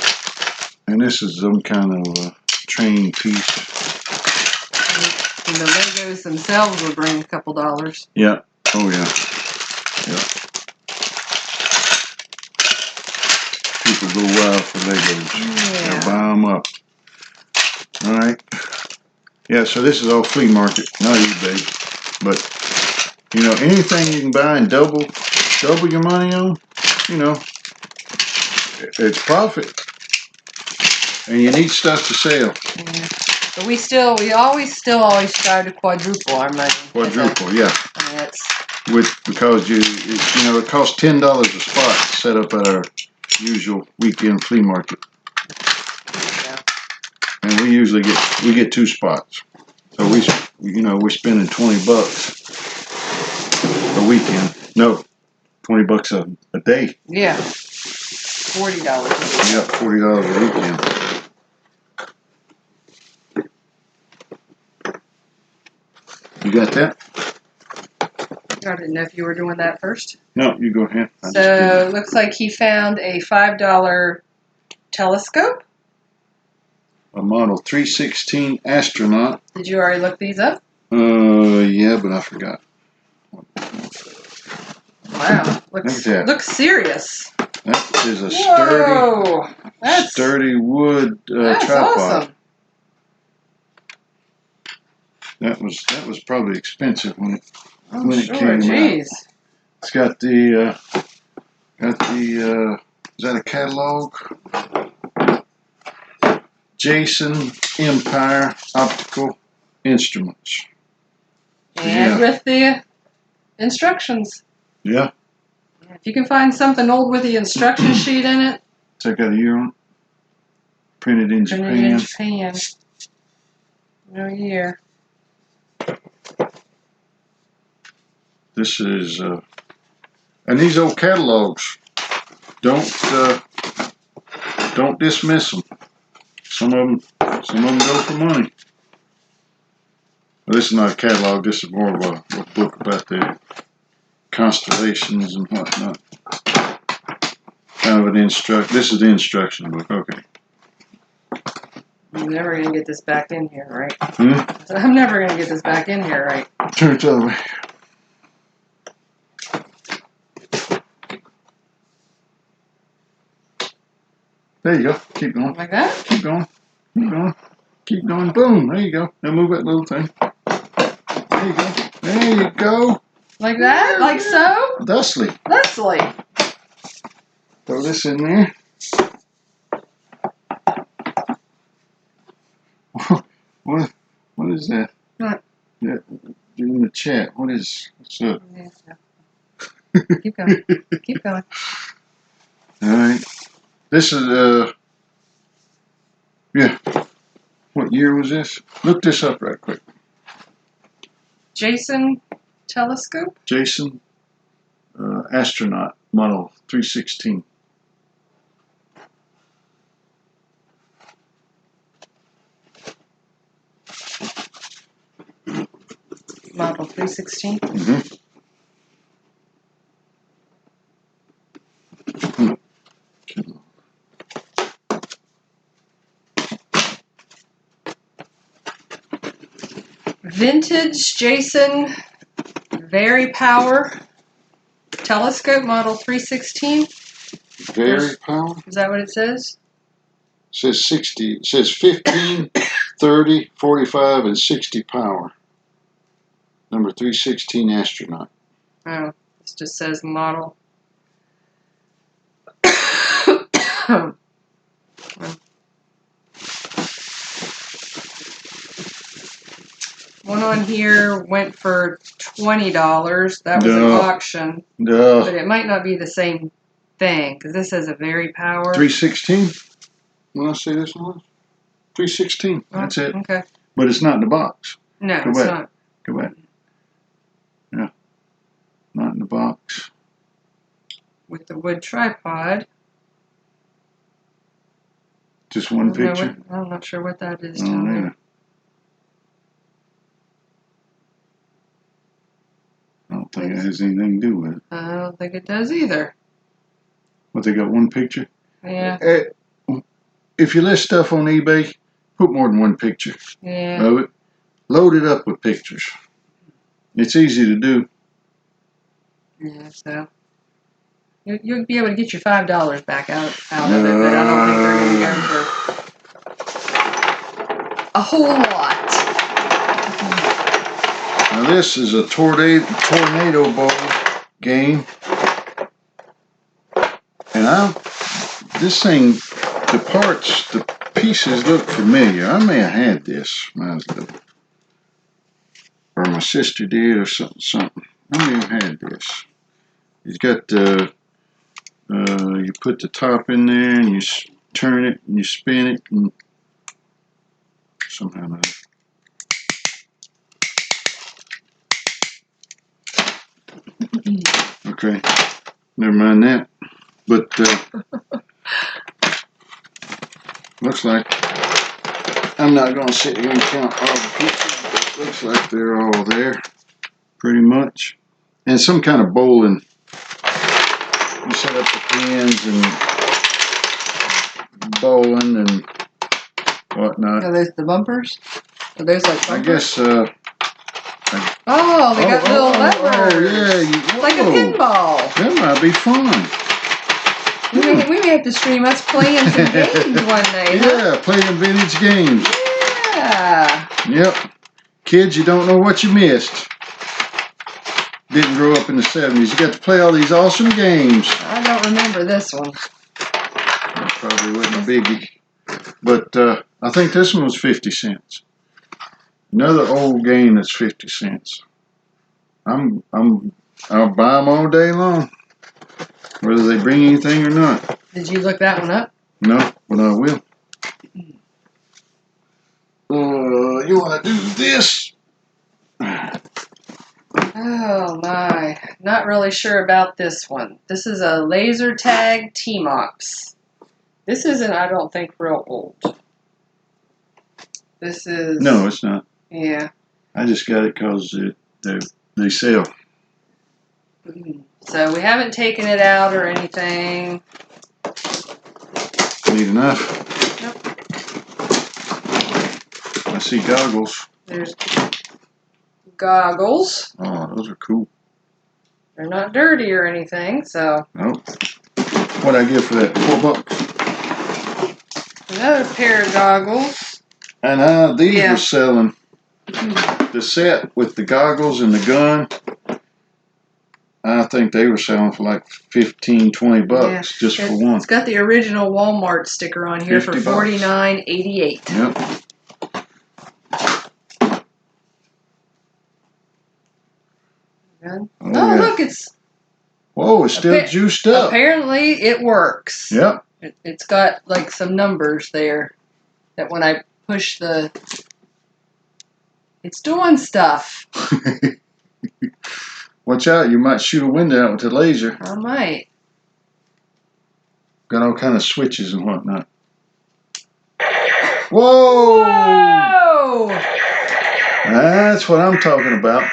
And this is some kind of train piece. And the Legos themselves will bring a couple dollars. Yeah. Oh yeah. Yeah. People go wild for Legos. Yeah. They'll buy them up. All right. Yeah, so this is all flea market, not eBay. But, you know, anything you can buy and double your money on, you know, it's profit. And you need stuff to sell. Yeah. But we always strive to quadruple our money. Quadruple, yeah. I mean, because it costs $10 a spot to set up at our usual weekend flea market. Yeah. And we usually get 2 spots. So we're spending $20 a weekend. No, $20 a day. Yeah. $40. Yeah, $40 a weekend. You got that? I didn't know if you were doing that first. No, you go ahead. So it looks like he found a $5 telescope. A Model 316 Astronaut. Did you already look these up? Yeah, but I forgot. Wow, looks serious. That is a sturdy wood tripod. Awesome. That was probably expensive when it came Jeez. out. It's got the is that a catalog? Jason Empire Optical Instruments. And with the instructions. Yeah. If you can find something old with the instruction sheet in it. It's got a year on it. Printed in Japan. No year. This is and these old catalogs, don't dismiss them. Some of them go for money. Well, this is not a catalog. This is more of a book about the constellations and whatnot. Kind of an This is the instruction book. Okay. I'm never gonna get this back in here, right? Hmm? I'm never gonna get this back in here, right? Turn it the other way. There you go. Keep going. Like that? Keep going. Keep going. Keep going. Boom. There you go. Now move that little thing. There you go. There you go. Like that? Like so? Thusly. Thusly. Throw this in there. What is that? What? Yeah, in the chat. What's up? Keep going. Keep going. All right. This is yeah. What year was this? Look this up right quick. Jason telescope? Jason astronaut model 316. Model 316. Mm-hmm. Vintage Jason Very Power telescope model 316. Very power. Is that what it says? It says 60. It says 15, 30, 45, and 60 power. Number 316 astronaut. Oh, this just says model. One on here went for $20. That was an auction. No. But it might not be the same thing because this has a Very Power. 316? When I say this one? 316. That's it. Okay. But it's not in the box. No, Go it's back. not. Go back. Yeah. Not in the box. With the wood tripod. Just one picture? I'm not sure what that is Oh, down yeah. there. I don't think it has anything to do with it. I don't think it does either. But they got one picture? Yeah. If you list stuff on eBay, put more than one picture of it. Load it up with pictures. It's easy to do. Yeah, so you'll be able to get your $5 back out of it, but I don't think they're going to go for a whole lot. Now this is a tornado bowl game, and this thing, the parts, the pieces look familiar. I may have had this when I was little, or my sister did, or something. I may have had this. It's got you put the top in there, and you turn it, and you spin it, and somehow not. Okay, never mind that. But looks like I'm not going to sit here and count all the pieces. But looks like they're all there, pretty much. And some kind of bowling. You set up the pins and bowling and whatnot. Are those the bumpers? Are those like bumpers? I guess. They got little levers. Oh, yeah. Like a pinball. That might be fun. We may have to stream us playing some games one day. Yeah, playing vintage games. Yeah. Yep. Kids, you don't know what you missed. Didn't grow up in the 70s. You got to play all these awesome games. I don't remember this one. That probably wasn't a biggie. But I think this one was 50 cents. Another old game that's 50 cents. I'll buy them all day long, whether they bring anything or not. Did you look that one up? No, but I will. You want to do this? Oh my, not really sure about this one. This is a laser tag T-Mops. This isn't, I don't think, real old. This is... No, it's not. Yeah. I just got it because they sell. So we haven't taken it out or anything. Neat enough. Nope. I see goggles. There's goggles. Oh, those are cool. They're not dirty or anything, so... Nope. What'd I get for that? $4. Another pair of goggles. And these Yeah. were selling the set with the goggles and the gun. I think they were selling for like 15, 20 bucks just for one. It's got the original Walmart sticker on here for $49.88. Yep. Oh, look, it's... Whoa, it's still juiced up. Apparently, it works. Yep. It's got like some numbers there that when I push the... It's doing stuff. Watch out, you might shoot a window out with the laser. I might. Got all kind of switches and whatnot. Whoa! Whoa! That's what I'm talking about.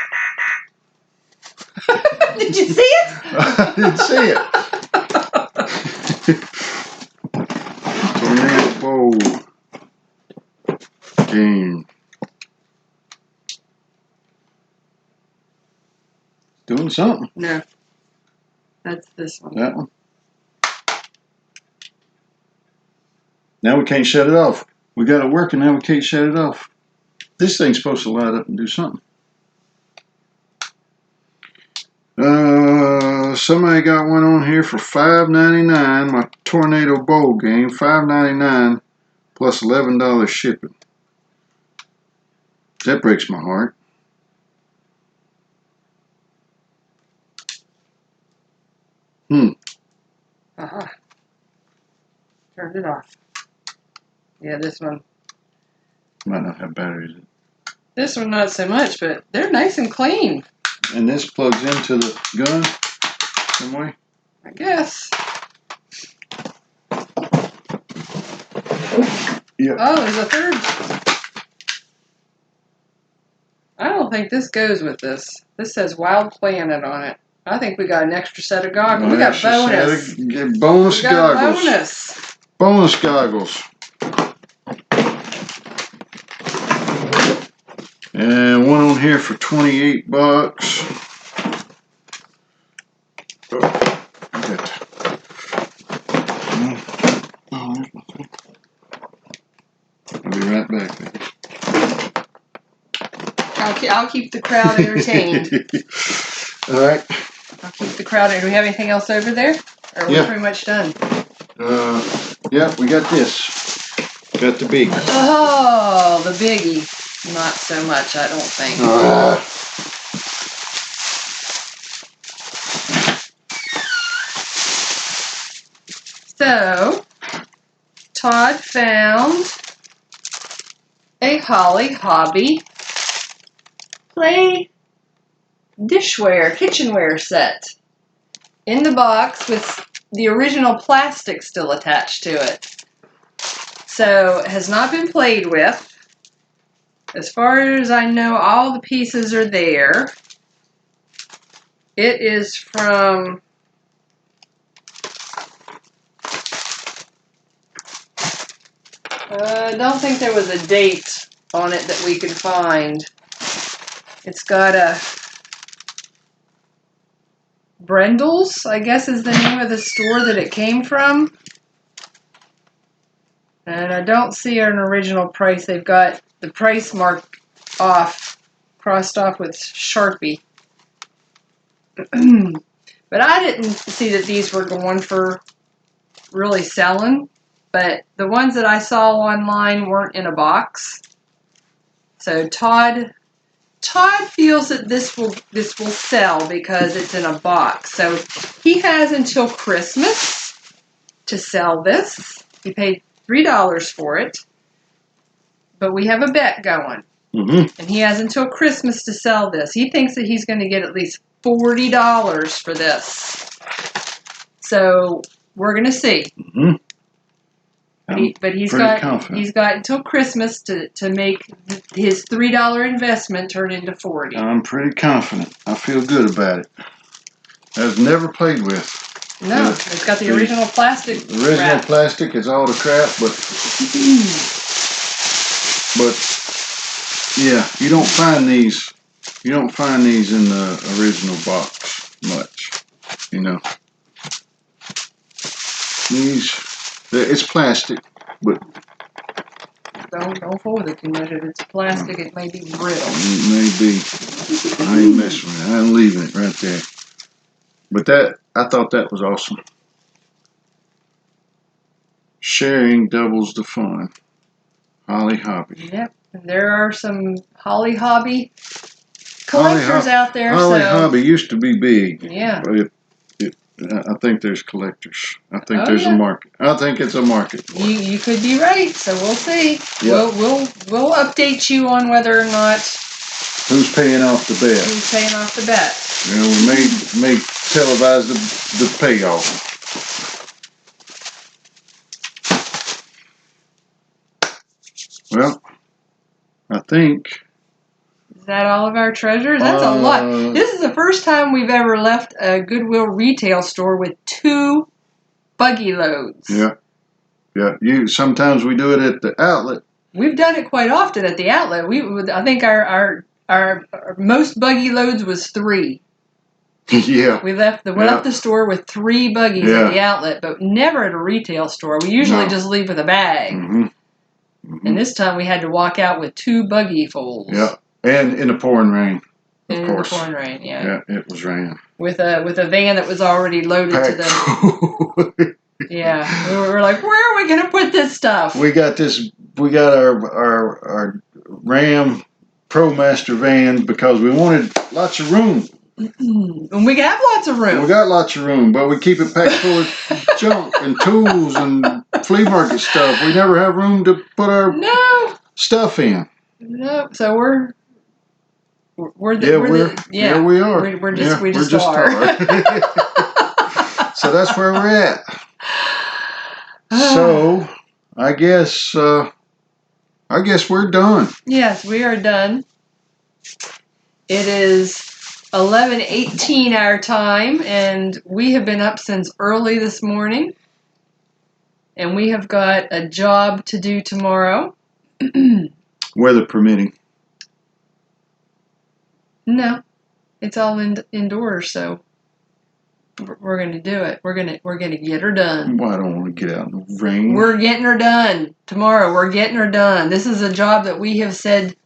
Did you see it? I didn't see it. Tornado bow game. Doing something. No. That's this one. That one. Now we can't shut it off. We got it working, now we can't shut it off. This thing's supposed to light up and do something. Somebody got one on here for $5.99. My Tornado Bowl game, $5.99 plus $11 shipping. That breaks my heart. Uh-huh. Turned it off. Yeah, this one. Might not have batteries in it. This one not so much, but they're nice and clean. And this plugs into the gun some way? I guess. Yeah. Oh, there's a third. I don't think this goes with this. This says Wild Planet on it. I think we got an extra set of goggles. We got bonus. Bonus We got goggles. bonus. Bonus goggles. And one on here for 28 bucks. Oh, there's my thing. I'll be right back. I'll keep the crowd entertained. All right. I'll keep the crowd. Do we have anything else over there? Or are we pretty much done? Yeah, we got this. Got the biggie. Oh, the biggie. Not so much, I don't think. So, Todd found a Holly Hobby play dishware, kitchenware set in the box with the original plastic still attached to it. So, it has not been played with. As far as I know, all the pieces are there. It is from... I don't think there was a date on it that we could find. It's got a... Brendel's, I guess is the name of the store that it came from. And I don't see an original price. They've got the price marked off, crossed off with Sharpie. But I didn't see that these were going for really selling. But the ones that I saw online weren't in a box. So Todd feels that this will sell because it's in a box. So he has until Christmas to sell this. He paid $3 for it. But we have a bet going. Mm-hmm. And he has until Christmas to sell this. He thinks that he's going to get at least $40 for this. So we're going to see. Mm-hmm. But he's got until Christmas to make his $3 investment turn into $40. I'm pretty confident. I feel good about it. I've never played with. No, it's got the original plastic. The original plastic is all the crap, but yeah, you don't find these. You don't find these in the original box much. You know, these. It's plastic, but Don't fool with it too much. If it's plastic, it may be brittle. It may be. I ain't messing with it. I'm leaving it right there. But I thought that was awesome. Sharing doubles the fun. Holly Hobby. Yep. And there are some Holly Hobby collectors out there. Holly Hobby used to be big. Yeah. But I think there's collectors. I think there's a market. I think it's a market for it. You could be right. So we'll see. Yep. We'll update you on whether or not who's paying off the bet. Who's paying off the bet? You know, we may televise the payoff. Well, I think. Is that all of our treasures? That's a lot. This is the first time we've ever left a Goodwill retail store with 2 buggy loads. Yeah. Sometimes we do it at the outlet. We've done it quite often at the outlet. I think our most buggy loads was 3. Yeah. We left the store with 3 buggies at the outlet, but never at a retail store. We usually just leave with a bag. And this time we had to walk out with 2 buggy fulls. Yeah. And in the pouring rain, of course. In the pouring rain, Yeah, it was raining. With a van that was already loaded to the. Yeah, we were like, where are we going to put this stuff? We got our Ram ProMaster van because we wanted lots of room. And we have lots of room. We got lots of room, but we keep it packed full of junk and tools and flea market stuff. We never have room to put our stuff in. No, so we are. We just are. So that's where we're at. So I guess we're done. Yes, we are done. It is 11:18 our time, and we have been up since early this morning. And we have got a job to do tomorrow. Weather permitting. No, it's all indoors, so we're going to do it. We're going to get her done. Well, I don't want to get out in the rain. We're getting her done tomorrow. We're getting her done. This is a job that we have said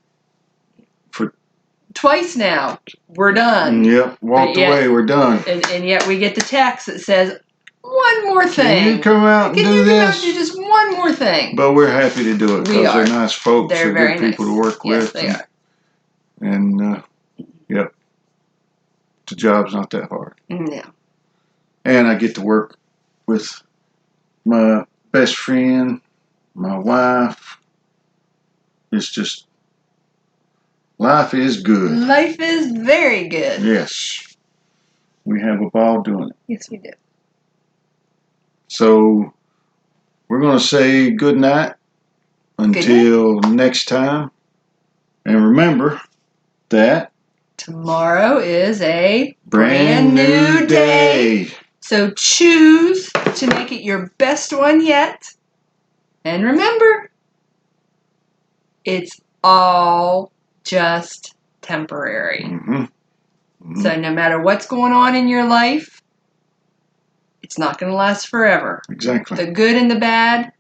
for twice now. We're done. Yep, walked away. We're done. And yet we get the text that says one more thing. Can you come out and do this? Can you do just one more thing? But we're happy to do it because they're nice folks. They're good people to work with. Yes, they are. And yep, the job's not that hard. No. And I get to work with my best friend, my wife. It's just, life is good. Life is very good. Yes. We have a ball doing it. Yes, we do. So we're going to say good night until next time. And remember that tomorrow is a brand new day. So choose to make it your best one yet. And remember, it's all just temporary. So no matter what's going on in your life, it's not going to last forever. Exactly. The good and the bad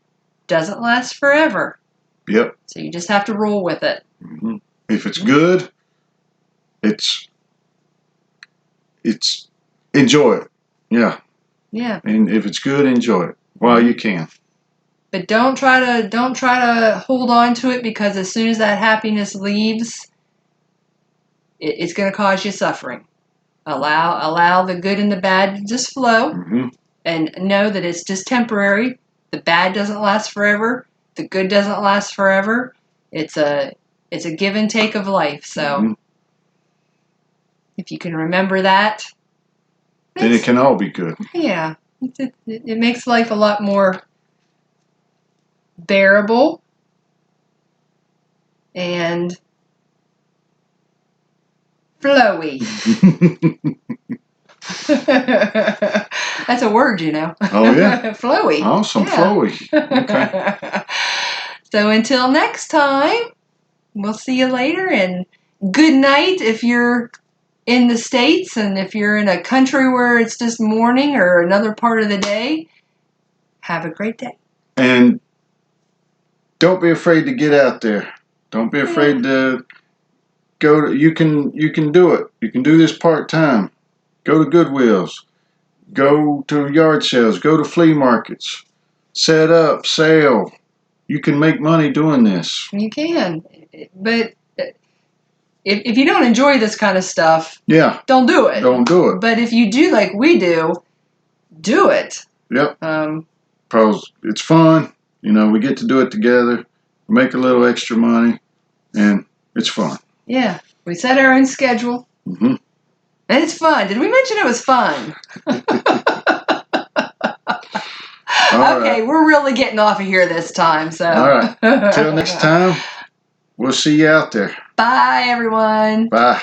doesn't last forever. Yep. So you just have to roll with it. If it's good, it's enjoy it. Yeah. Yeah. And if it's good, enjoy it while you can. But don't try to hold on to it, because as soon as that happiness leaves, it's going to cause you suffering. Allow the good and the bad to just flow, and know that it's just temporary. The bad doesn't last forever. The good doesn't last forever. It's a give and take of life. So if you can remember that, then it can all be good. Yeah, it makes life a lot more bearable and flowy. That's a word, you know. Oh, yeah. Flowy. Awesome, flowy. Okay. So until next time, we'll see you later, and good night if you're in the States, and if you're in a country where it's just morning or another part of the day, have a great day. And don't be afraid to get out there. Don't be afraid to go to, you can do it. You can do this part-time. Go to Goodwills. Go to yard sales. Go to flea markets. Set up, sell. You can make money doing this. You can. But if you don't enjoy this kind of stuff, don't do it. Don't do it. But if you do like we do it. Yep. Because it's fun. You know, we get to do it together, make a little extra money, and it's fun. Yeah. We set our own schedule. Mm-hmm. And it's fun. Did we mention it was fun? Okay, we're really getting off of here this time. So. All right. Till next time, we'll see you out there. Bye, everyone. Bye.